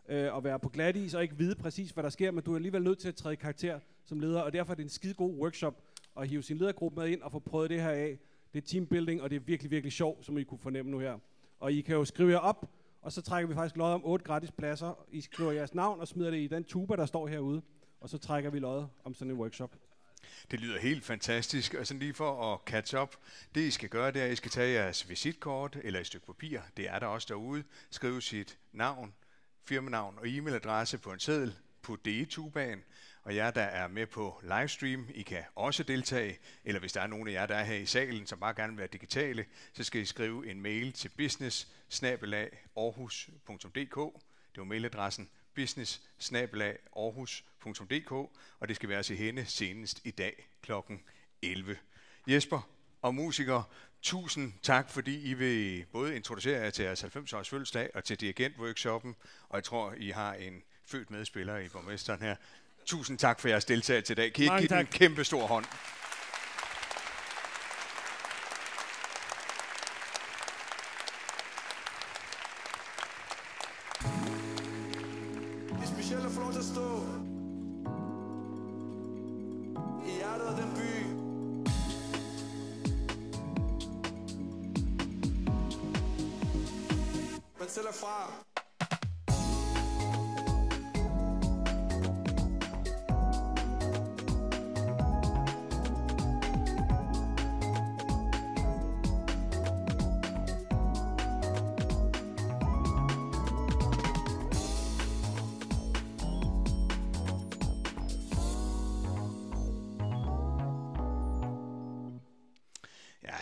og være på glatis og ikke vide præcis, hvad der sker, men du er alligevel nødt til at træde karakter som leder, og derfor er det en skide god workshop at hive sin ledergruppe med ind og få prøvet det her af. Det er teambuilding, og det er virkelig, virkelig sjovt, som I kunne fornemme nu her. Og I kan jo skrive jer op, og så trækker vi faktisk lod om 8 gratis pladser. I skriver jeres navn og smider det i den tuba, der står herude, og så trækker vi lod om sådan en workshop. Det lyder helt fantastisk, og sådan lige for at catch up, det I skal gøre, det er, at I skal tage jeres visitkort eller et stykke papir, det er der også derude, skrive sit navn, firmanavn og e-mailadresse på en seddel, put det i tubaen, og jer, der er med på livestream, I kan også deltage, eller hvis der er nogen af jer, der er her i salen, som bare gerne vil være digitale, så skal I skrive en mail til business@aarhus.dk. Det var mailadressen business@aarhus.dk, og det skal være til hende senest i dag kl. 11. Jesper og musikere, tusind tak, fordi I vil både introducere jer til jeres 90-års fødselsdag og til dirigentworkshoppen, og jeg tror, I har en født medspiller i borgmesteren her. Tusind tak for jeres deltagelse i dag. Kan I give den en kæmpe stor hånd? Det er specielt at få lov til at stå i hjertet af den by. Man selv er fra.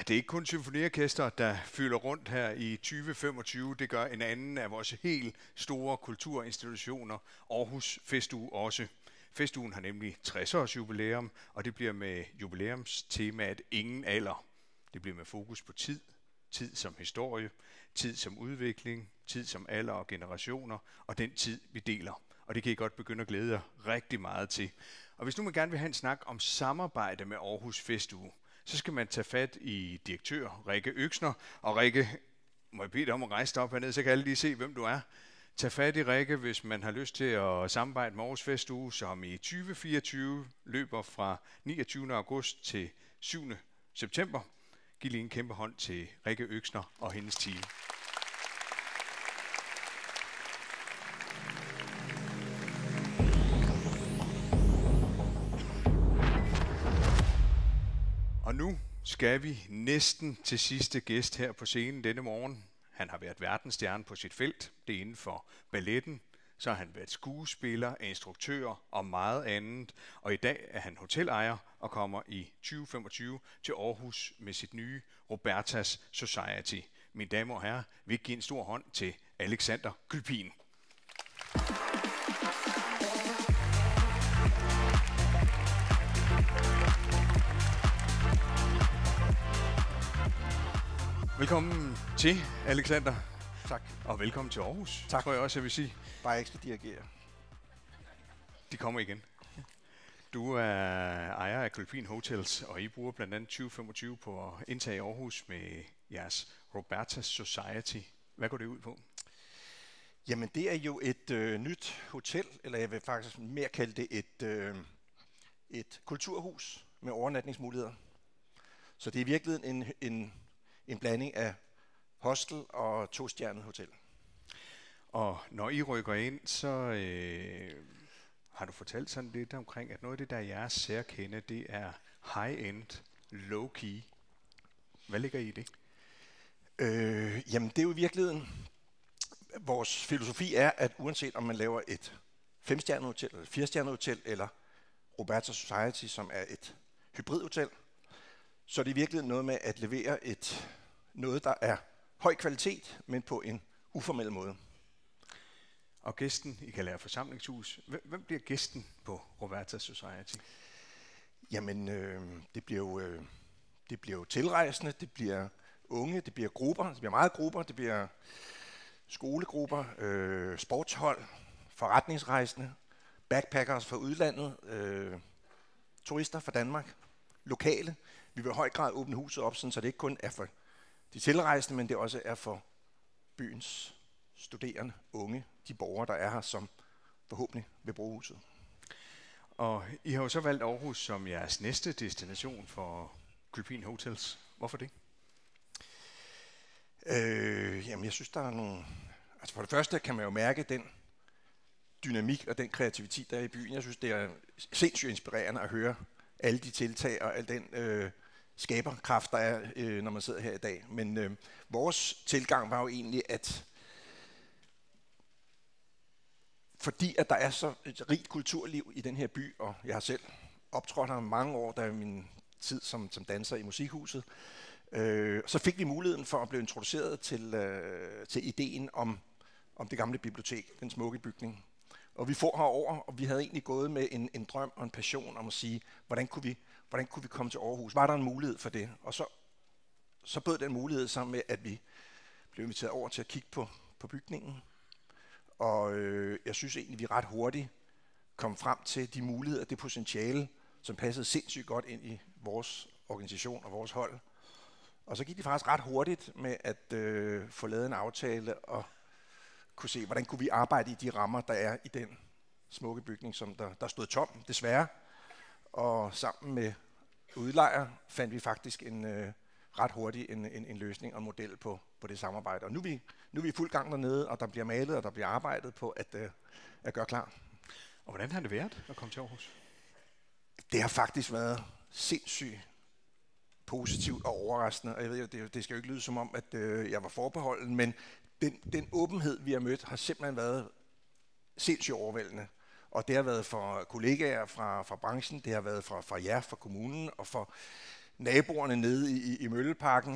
det er ikke kun symfoniorkester, der fylder rundt her i 2025. Det gør en anden af vores helt store kulturinstitutioner, Aarhus Festuge også. Festugen har nemlig 60-års jubilæum, og det bliver med jubilæumstemaet Ingen alder. Det bliver med fokus på tid, tid som historie, tid som udvikling, tid som alder og generationer, og den tid, vi deler. Og det kan I godt begynde at glæde jer rigtig meget til. Og hvis nu man gerne vil have en snak om samarbejde med Aarhus Festuge, så skal man tage fat i direktør Rikke Øksner. Og Rikke, må jeg bede dig om at rejse dig op hernede, så kan alle lige se, hvem du er. Tag fat i Rikke, hvis man har lyst til at samarbejde med Aarhus Festuge, som i 2024 løber fra 29. august til 7. september. Giv lige en kæmpe hånd til Rikke Øksner og hendes team. Og nu skal vi næsten til sidste gæst her på scenen denne morgen. Han har været verdensstjerne på sit felt. Det er inden for balletten. Så har han været skuespiller, instruktør og meget andet. Og i dag er han hotelejer og kommer i 2025 til Aarhus med sit nye Robertas Society. Mine damer og herrer, vi giver en stor hånd til Alexander Kølpin. Velkommen til, Alexander. Tak. Og velkommen til Aarhus, tak. Tror jeg også, jeg vil sige. Bare jeg ikke skal dirigere. De kommer igen. Du er ejer af Kølpin Hotels, og I bruger blandt andet 2025 på at indtage Aarhus med jeres Robertas Society. Hvad går det ud på? Jamen, det er jo et nyt hotel, eller jeg vil faktisk mere kalde det et kulturhus med overnatningsmuligheder. Så det er i virkeligheden en blanding af hostel og 2-stjernet hotel. Og når I rykker ind, så har du fortalt sådan lidt omkring, at noget af det, der er jeres særkende, det er high-end, low-key. Hvad ligger I i det? Jamen, det er jo i virkeligheden, vores filosofi er, at uanset om man laver et 5-stjernet hotel, eller 4-stjernet hotel, eller Roberta Society, som er et hybridhotel, så er det i virkeligheden noget med at levere noget, der er høj kvalitet, men på en uformel måde. Og gæsten, I kan lære forsamlingshus. Hvem bliver gæsten på Roberta Society? Jamen, det bliver jo tilrejsende, det bliver unge, det bliver grupper, det bliver meget grupper, det bliver skolegrupper, sportshold, forretningsrejsende, backpackers fra udlandet, turister fra Danmark, lokale. Vi vil i høj grad åbne huset op, så det ikke kun er for de tilrejsende, men det også er for byens studerende, unge, de borgere, der er her, som forhåbentlig vil bruge huset. Og I har jo så valgt Aarhus som jeres næste destination for Kølpin Hotels. Hvorfor det? Jamen, jeg synes, der er nogle... Altså for det første kan man jo mærke den dynamik og den kreativitet, der er i byen. Jeg synes, det er sindssygt inspirerende at høre alle de tiltag og al den skaberkraft, der er, når man sidder her i dag. Men vores tilgang var jo egentlig, at fordi at der er så et rigt kulturliv i den her by, og jeg har selv optrådt her mange år, der er min tid som danser i Musikhuset, så fik vi muligheden for at blive introduceret til ideen om det gamle bibliotek, den smukke bygning. Og vi får herover, og vi havde egentlig gået med en drøm og en passion om at sige, hvordan kunne vi komme til Aarhus? Var der en mulighed for det? Og så bød den mulighed sammen med, at vi blev inviteret over til at kigge på bygningen. Og jeg synes egentlig, vi ret hurtigt kom frem til de muligheder, det potentiale, som passede sindssygt godt ind i vores organisation og vores hold. Og så gik det faktisk ret hurtigt med at få lavet en aftale og kunne se, hvordan kunne vi arbejde i de rammer, der er i den smukke bygning, som der stod tom, desværre. Og sammen med udlejer fandt vi faktisk ret hurtigt en løsning og en model på det samarbejde. Og nu er vi i fuld gang dernede, og der bliver malet, og der bliver arbejdet på at gøre klar. Og hvordan har det været at komme til Aarhus? Det har faktisk været sindssygt positivt og overraskende. Og jeg ved, det skal jo ikke lyde som om, at jeg var forbeholden, men den åbenhed, vi har mødt, har simpelthen været sindssygt overvældende. Og det har været for kollegaer fra branchen, det har været fra jer, fra kommunen, og for naboerne nede i Mølleparken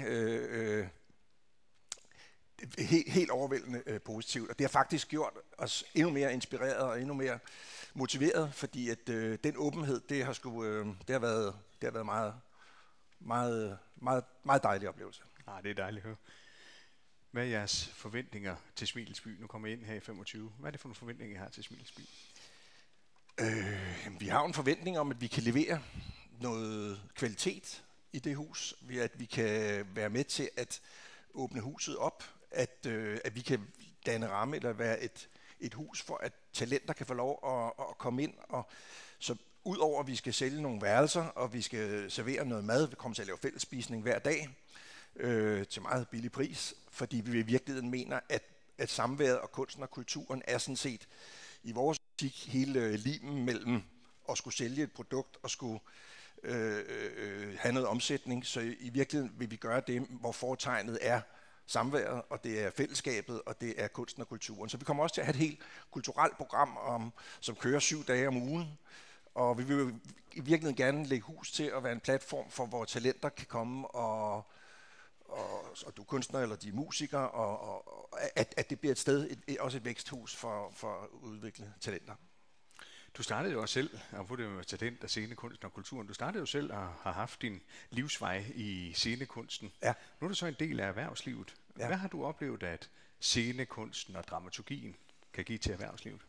helt overvældende positivt. Og det har faktisk gjort os endnu mere inspireret og endnu mere motiveret, fordi at den åbenhed, det har været meget dejlig oplevelse. Det er dejligt at høre. Hvad er jeres forventninger til Smilets By? Nu kommer I ind her i 25. Hvad er det for nogle forventninger, I har til Smilets By? Vi har en forventning om, at vi kan levere noget kvalitet i det hus, at vi kan være med til at åbne huset op, at vi kan danne ramme eller være et hus for, at talenter kan få lov at komme ind. Og så udover at vi skal sælge nogle værelser, og vi skal servere noget mad, vi kommer til at lave fællesspisning hver dag til meget billig pris, fordi vi i virkeligheden mener, at samværet og kunsten og kulturen er sådan set i vores musik hele limen mellem at skulle sælge et produkt og skulle have noget omsætning. Så i virkeligheden vil vi gøre det, hvor foretegnet er samværet, og det er fællesskabet, og det er kunsten og kulturen. Så vi kommer også til at have et helt kulturelt program, som kører 7 dage om ugen, og vi vil i virkeligheden gerne lægge hus til at være en platform for, hvor talenter kan komme, og du er kunstner eller de er musikere, og at det bliver et sted, også et væksthus for at udvikle talenter. Du startede jo også selv, og på det med talent og scenekunsten og kulturen, du startede jo selv og har haft din livsvej i scenekunsten. Ja. Nu er du så en del af erhvervslivet. Ja. Hvad har du oplevet, at scenekunsten og dramaturgien kan give til erhvervslivet?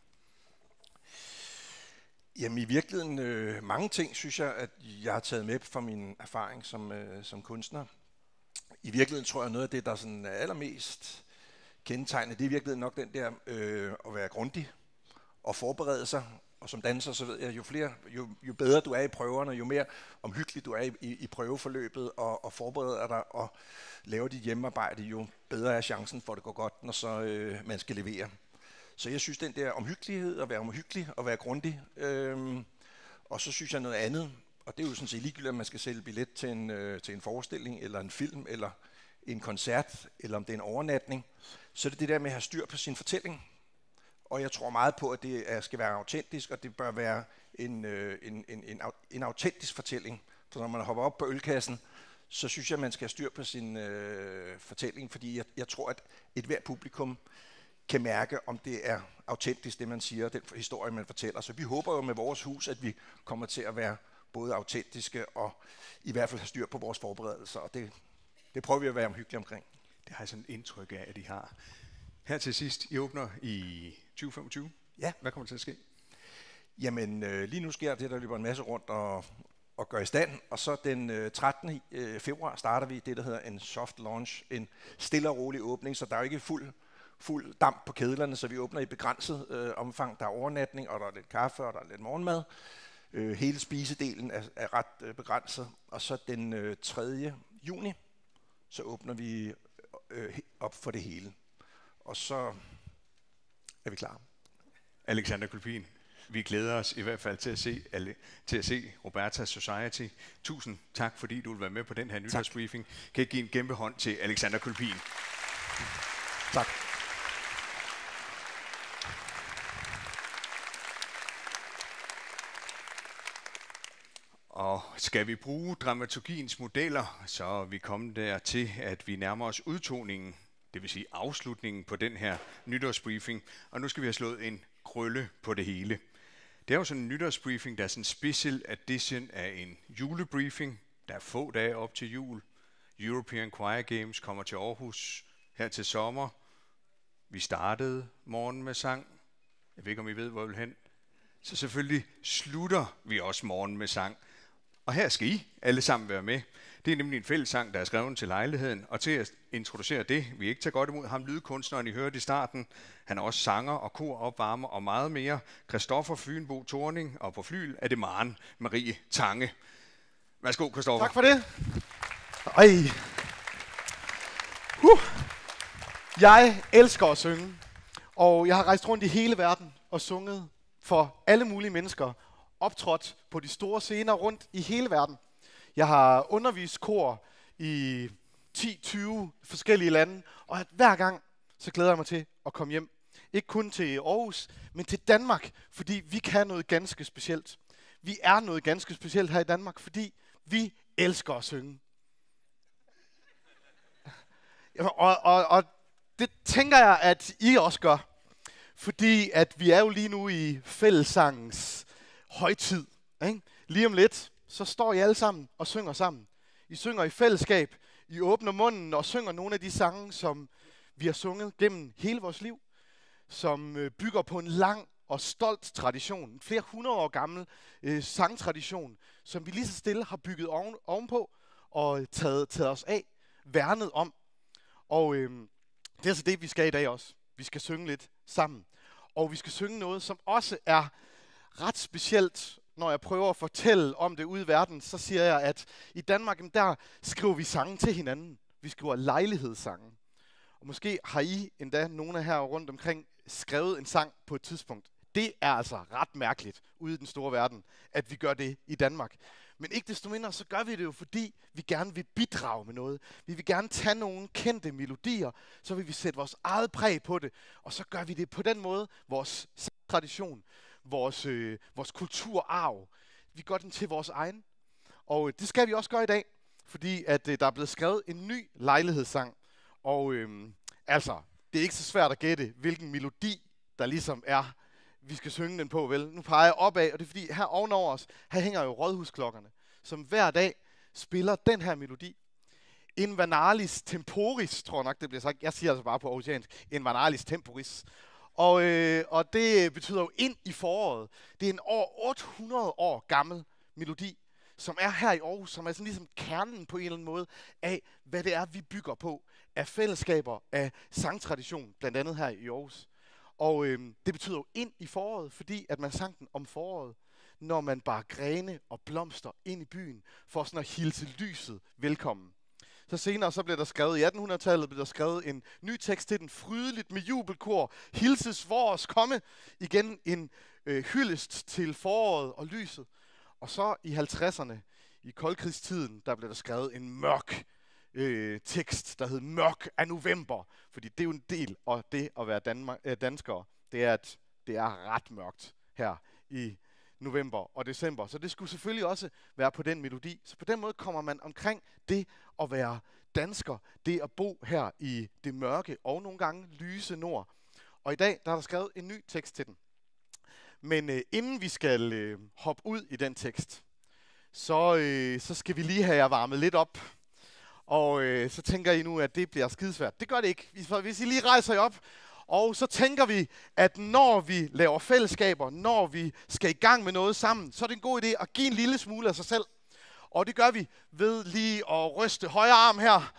Jamen i virkeligheden mange ting, synes jeg, at jeg har taget med fra min erfaring som kunstner. I virkeligheden tror jeg, noget af det, der sådan er allermest kendetegnende, det er i virkeligheden nok den der at være grundig og forberede sig. Og som danser, så ved jeg, jo bedre du er i prøverne, jo mere omhyggelig du er i prøveforløbet og forbereder dig og laver dit hjemmearbejde, jo bedre er chancen for, at det går godt, når så man skal levere. Så jeg synes, den der omhyggelighed, at være omhyggelig og være grundig, og så synes jeg noget andet, og det er jo sådan set ligegyldigt, at man skal sælge billet til en forestilling, eller en film, eller en koncert, eller om det er en overnatning, så er det det der med at have styr på sin fortælling. Og jeg tror meget på, at det skal være autentisk, og det bør være en autentisk fortælling. For når man hopper op på ølkassen, så synes jeg, at man skal have styr på sin fortælling, fordi jeg tror, at et hvert publikum kan mærke, om det er autentisk, det man siger, den historie, man fortæller. Så vi håber jo med vores hus, at vi kommer til at være både autentiske og i hvert fald have styr på vores forberedelser, og det prøver vi at være omhyggelige omkring. Det har jeg sådan et indtryk af, at I har. Her til sidst, I åbner i 2025. Ja. Hvad kommer til at ske? Jamen, lige nu sker det, der løber en masse rundt og gør i stand. Og så den 13. februar starter vi det, der hedder en soft launch. En stille og rolig åbning, så der er jo ikke fuld damp på kedlerne, så vi åbner i begrænset omfang. Der er overnatning, og der er lidt kaffe, og der er lidt morgenmad. Hele spisedelen er ret begrænset. Og så den 3. juni, så åbner vi op for det hele. Og så er vi klar. Alexander Kulpin, vi glæder os i hvert fald til at se Roberta Society. Tusind tak, fordi du vil være med på den her nytårsbriefing. Kan I give en kæmpe hånd til Alexander Kulpin? Tak. Og skal vi bruge dramaturgiens modeller, så er vi kommet dertil, at vi nærmer os udtoningen, det vil sige afslutningen på den her nytårsbriefing. Og nu skal vi have slået en krølle på det hele. Det er jo sådan en nytårsbriefing, der er sådan en special edition af en julebriefing. Der er få dage op til jul. European Choir Games kommer til Aarhus her til sommer. Vi startede morgen med sang. Jeg ved ikke, om I ved, hvor vi vil hen. Så selvfølgelig slutter vi også morgen med sang. Og her skal I alle sammen være med. Det er nemlig en fællessang, der er skrevet til lejligheden. Og til at introducere det, vi ikke tager godt imod ham, lydkunstneren, I hørte i starten. Han er også sanger og koropvarmer og meget mere. Christoffer Fynbo Thorning, og på flyl er det Maren Marie Tange. Værsgo, Christoffer. Tak for det. Jeg elsker at synge, og jeg har rejst rundt i hele verden og sunget for alle mulige mennesker, optrådt på de store scener rundt i hele verden. Jeg har undervist kor i 10-20 forskellige lande, og hver gang så glæder jeg mig til at komme hjem. Ikke kun til Aarhus, men til Danmark, fordi vi kan noget ganske specielt. Vi er noget ganske specielt her i Danmark, fordi vi elsker at synge. Og det tænker jeg, at I også gør. Fordi at vi er jo lige nu i fællessangens højtid. Ikke? Lige om lidt, så står I alle sammen og synger sammen. I synger i fællesskab. I åbner munden og synger nogle af de sange, som vi har sunget gennem hele vores liv. Som bygger på en lang og stolt tradition. En flere 100 år gammel sangtradition, som vi lige så stille har bygget ovenpå og taget os af. Værnet om. Og det er altså det, vi skal i dag også. Vi skal synge lidt sammen. Og vi skal synge noget, som også er ret specielt. Når jeg prøver at fortælle om det ude i verden, så siger jeg, at i Danmark, der skriver vi sange til hinanden. Vi skriver lejlighedssange. Og måske har I endda nogle af her rundt omkring skrevet en sang på et tidspunkt. Det er altså ret mærkeligt ude i den store verden, at vi gør det i Danmark. Men ikke desto mindre, så gør vi det jo, fordi vi gerne vil bidrage med noget. Vi vil gerne tage nogle kendte melodier, så vil vi sætte vores eget præg på det. Og så gør vi det på den måde, vores tradition, vores kulturarv. Vi gør den til vores egen. Og det skal vi også gøre i dag, fordi at der er blevet skrevet en ny lejlighedssang. Og altså, det er ikke så svært at gætte, hvilken melodi, der ligesom er, vi skal synge den på, vel? Nu peger jeg opad, og det er fordi, her ovenover os, her hænger jo rådhusklokkerne, som hver dag spiller den her melodi. Invanalis temporis, tror jeg nok, det bliver sagt. Jeg siger altså bare på aarhusiansk. Invanalis temporis. Og det betyder jo ind i foråret. Det er en over 800 år gammel melodi, som er her i Aarhus, som er sådan ligesom kernen på en eller anden måde af, hvad det er, vi bygger på. Af fællesskaber, af sangtradition, blandt andet her i Aarhus. Og det betyder jo ind i foråret, fordi at man sang den om foråret, når man bare grene og blomster ind i byen, for sådan at hilse lyset velkommen. Så senere så blev der skrevet, i 1800-tallet blev der skrevet en ny tekst til den, frydeligt med jubelkor, hilses vores komme, igen en hyldest til foråret og lyset. Og så i 50'erne, i koldkrigstiden, der blev der skrevet en mørk tekst, der hed Mørk af november, fordi det er jo en del af det at være danskere, det er, at det er ret mørkt her i november og december. Så det skulle selvfølgelig også være på den melodi. Så på den måde kommer man omkring det at være dansker, det at bo her i det mørke og nogle gange lyse nord. Og i dag der er der skrevet en ny tekst til den. Men inden vi skal hoppe ud i den tekst, så skal vi lige have jer varmet lidt op. Og så tænker I nu, at det bliver skidesvært. Det gør det ikke. Hvis I lige rejser jer op, og så tænker vi, at når vi laver fællesskaber, når vi skal i gang med noget sammen, så er det en god idé at give en lille smule af sig selv. Og det gør vi ved lige at ryste højre arm her,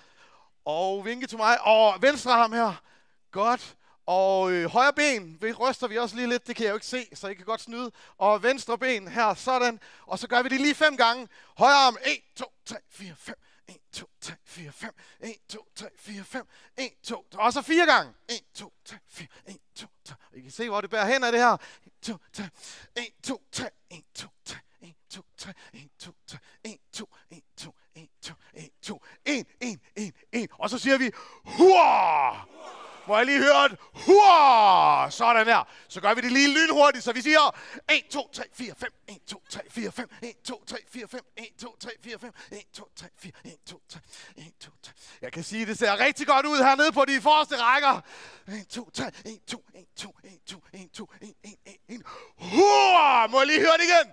og vinke til mig, og venstre arm her. Godt. Og højre ben ryster vi også lige lidt, det kan jeg jo ikke se, så I kan godt snyde. Og venstre ben her, sådan. Og så gør vi det lige 5 gange. Højre arm, 1, 2, 3, 4, 5. 1, 2, 3, 4, 5. 1, 2, 3, 4, 5. 1, 2, og så 4 gange. 1, 2, 3, 4. 1, 2, 3. I kan se, hvor det bærer hen af det her. 1, 2, 3. 1, 2, 3. 1, 2, 3. 1, 2, 3. 1, 2, 3. 1, 2, 1, 2, 1, 2, 1, 2, 1, 1, 1, 1. Og så siger vi, hurra! Må jeg lige høre et hurra! Sådan her. Så gør vi det lige lynhurtigt, så vi siger 1, 2, 3, 4, 5. 1, 2, 3, 4, 5. 1, 2, 3, 4, 5. 1, 2, 3, 4, 5. 1, 2, 3, 4. 1, 2, 3. 1, 2, 3. Jeg kan sige, det ser rigtig godt ud hernede på de forreste rækker. 1, 2, 3. 1, 2, 1, 2, 1, 2, 1, 2, 1, 1, 1, 1. Hurra! Må jeg lige høre det igen?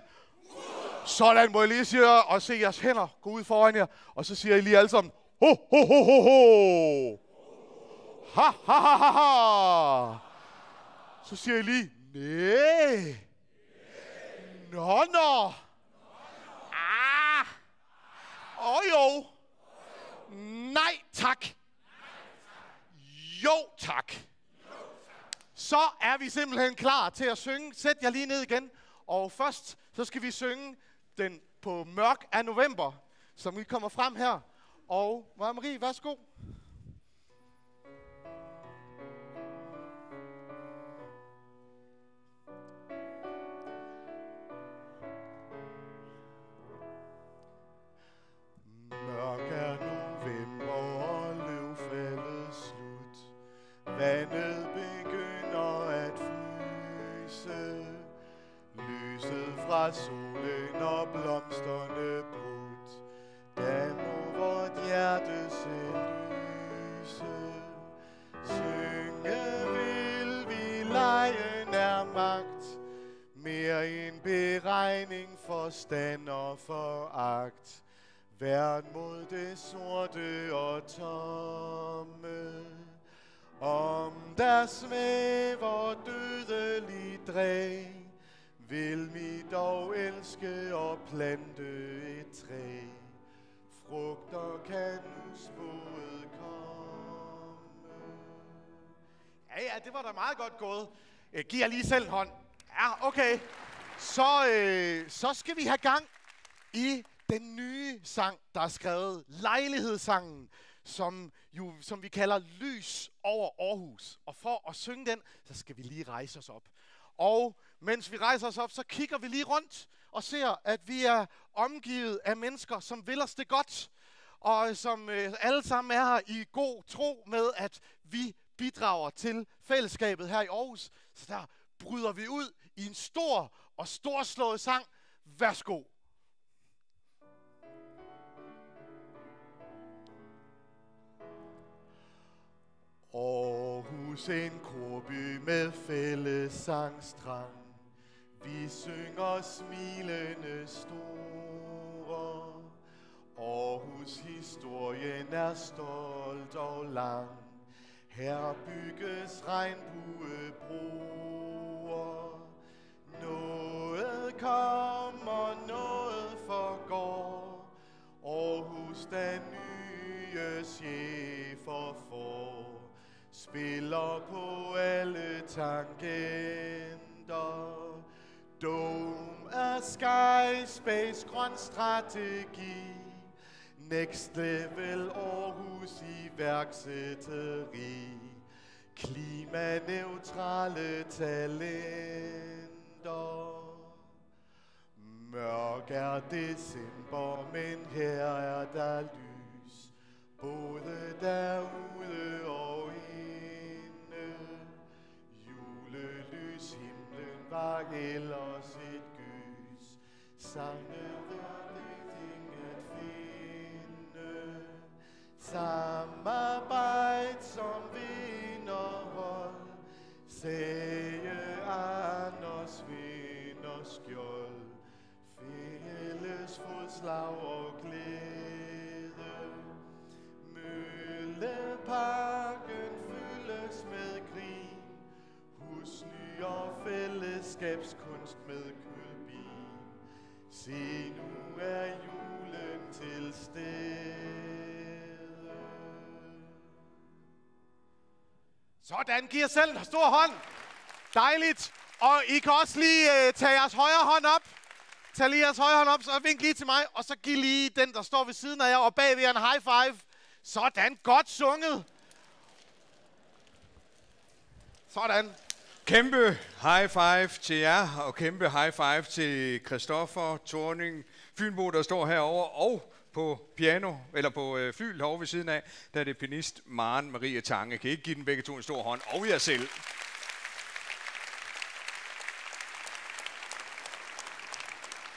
Sådan må jeg lige sige og se jeres hænder gå ud foran jer. Og så siger I lige alle sammen, ho, ho, ho, ho, ho. Ha, ha, ha, ha, ha. Så siger I lige, næh. Nå. Ah. Jo. Nej, tak. Jo, tak. Så er vi simpelthen klar til at synge. Sæt jer lige ned igen. Og først, så skal vi synge den på Mørk af november, som vi kommer frem her. Og Marie, værsgo. Vandet begynder at fryse, lyset fra solen og blomsterne brudt. er magt, mere end beregning, forstand og foragt. Værn mod det sorte og tomme. Om der svæver dødelig dræ, vil vi dog elske og plante et træ. Frugter kan nu spået komme. Ja, det var da meget godt gået. Giv jer lige selv en hånd. Ja, okay. Så skal vi have gang i den nye sang, der er skrevet. Lejlighedssangen, som vi kalder Lys over Aarhus. Og for at synge den, så skal vi lige rejse os op. Og mens vi rejser os op, så kigger vi lige rundt og ser, at vi er omgivet af mennesker, som vil os det godt. Og som alle sammen er her i god tro med, at vi bidrager til fællesskabet her i Aarhus. Så der bryder vi ud i en stor og storslået sang. Værsgo. Aarhus en korby med fællessangstrang. Vi synger smilende store. Aarhus historien er stolt og lang. Her bygges regnbuebroer. Noget kommer, noget forgår. Aarhus den nye chefer får. Spiller på alle tangenter. Dome er Sky Space grøn strategi. Next level Aarhus iværksætteri. Klimaneutrale talenter. Mørk er december, men her er der lys. Både derude og inde. Julelys, himlen var ellers et gys. Savne ting at finde. Samarbejde som vinderhold. Sage Anders vinder skjold. Fælles fodslag og glæde. Mølleparken fyldes med grin. Husly og fællesskabskunst med kølbin. Se, nu er julen til stede. Sådan, giv jer selv en stor hånd. Dejligt. Og I kan også lige tage jeres højre hånd op. Tag lige jeres højre hånd op, så vink lige til mig. Og så giv lige den, der står ved siden af jer, og bag ved jer en high five. Sådan, godt sunget. Sådan. Kæmpe high five til jer, og kæmpe high five til Christoffer Thorning Fynbo, der står herovre, og på piano, eller på fyld herovre ved siden af, der er det pianist Maren Marie Tange. Kan I ikke give den begge to en stor hånd, og jer selv.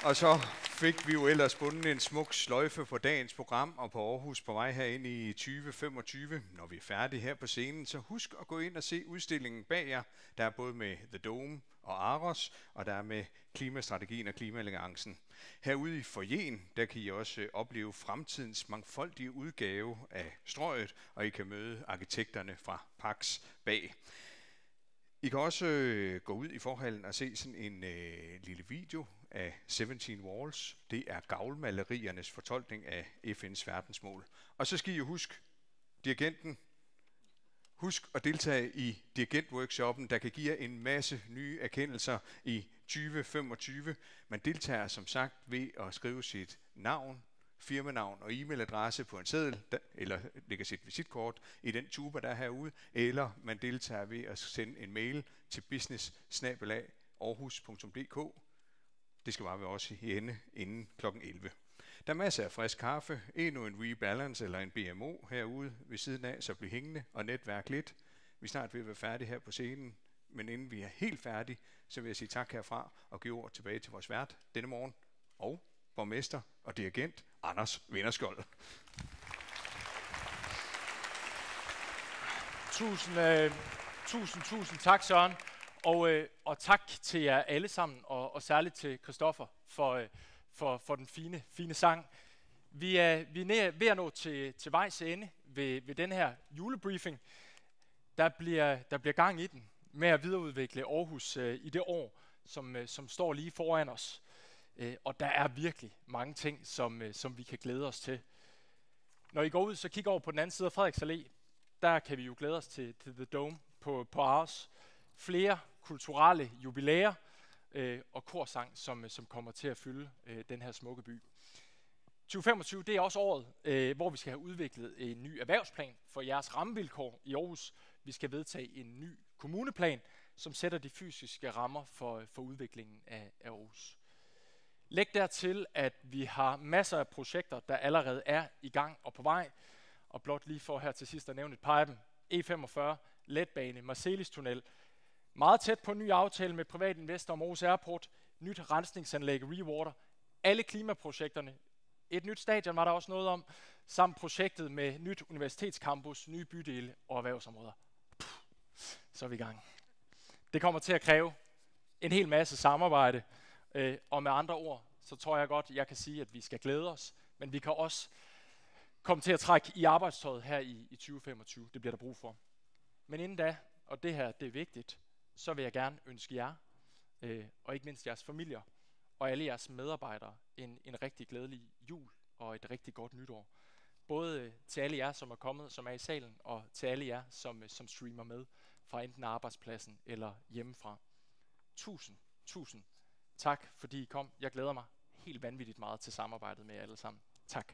Og så fik vi jo ellers bundet en smuk sløjfe for dagens program, og på Aarhus på vej herinde i 2025. Når vi er færdige her på scenen, så husk at gå ind og se udstillingen bag jer. Der er både med The Dome og Aros, og der er med klimastrategien og klimaalliancen. Herude i foyeren, der kan I også opleve fremtidens mangfoldige udgave af Strøget, og I kan møde arkitekterne fra Pax bag. I kan også gå ud i forhallen og se sådan en lille video af 17 Walls. Det er gavlmaleriernes fortolkning af FN's verdensmål. Og så skal I jo huske dirigenten. Husk at deltage i dirigentworkshoppen, der kan give jer en masse nye erkendelser i 2025. Man deltager som sagt ved at skrive sit navn, firmanavn og e-mailadresse på en seddel, eller lægger sit visitkort i den tuba, der er herude, eller man deltager ved at sende en mail til business@aarhus.dk. Det skal bare være også i ende inden kl. 11. Der er masser af frisk kaffe, endnu en Rebalance eller en BMO herude ved siden af, så bliv hængende og netværk lidt. Vi er snart ved at være færdige her på scenen, men inden vi er helt færdige, så vil jeg sige tak herfra og give ord tilbage til vores vært denne morgen, og borgmester og dirigent Anders Vinderskjold. Tusind tak, Søren. Og tak til jer alle sammen, og særligt til Christoffer for den fine sang. Vi er ved at nå til vejs ende ved den her julebriefing. Der bliver gang i den med at videreudvikle Aarhus i det år, som står lige foran os. Og der er virkelig mange ting, som vi kan glæde os til. Når I går ud, så kig over på den anden side af Frederiks Allé. Der kan vi jo glæde os til The Dome på Aros. Flere kulturelle jubilæer og korsang, som kommer til at fylde den her smukke by. 2025, det er også året, hvor vi skal have udviklet en ny erhvervsplan for jeres rammevilkår i Aarhus. Vi skal vedtage en ny kommuneplan, som sætter de fysiske rammer for udviklingen af Aarhus. Læg dertil, at vi har masser af projekter, der allerede er i gang og på vej. Og blot lige for her til sidst at nævne et par af dem. E45, letbane, Marselis-tunnel. Meget tæt på en ny aftale med privat investor om Aarhus Airport. Nyt rensningsanlæg, Rewater. Alle klimaprojekterne. Et nyt stadion var der også noget om. Samt projektet med nyt universitetscampus, nye bydele og erhvervsområder. Så er vi i gang. Det kommer til at kræve en hel masse samarbejde. Og med andre ord, så tror jeg godt, jeg kan sige, at vi skal glæde os. Men vi kan også komme til at trække i arbejdstøjet her i 2025. Det bliver der brug for. Men inden da, og det her det er vigtigt, så vil jeg gerne ønske jer, og ikke mindst jeres familier, og alle jeres medarbejdere, en rigtig glædelig jul og et rigtig godt nytår. Både til alle jer, som er kommet, som er i salen, og til alle jer, som streamer med fra enten arbejdspladsen eller hjemmefra. Tusind tak, fordi I kom. Jeg glæder mig helt vanvittigt meget til samarbejdet med jer alle sammen. Tak.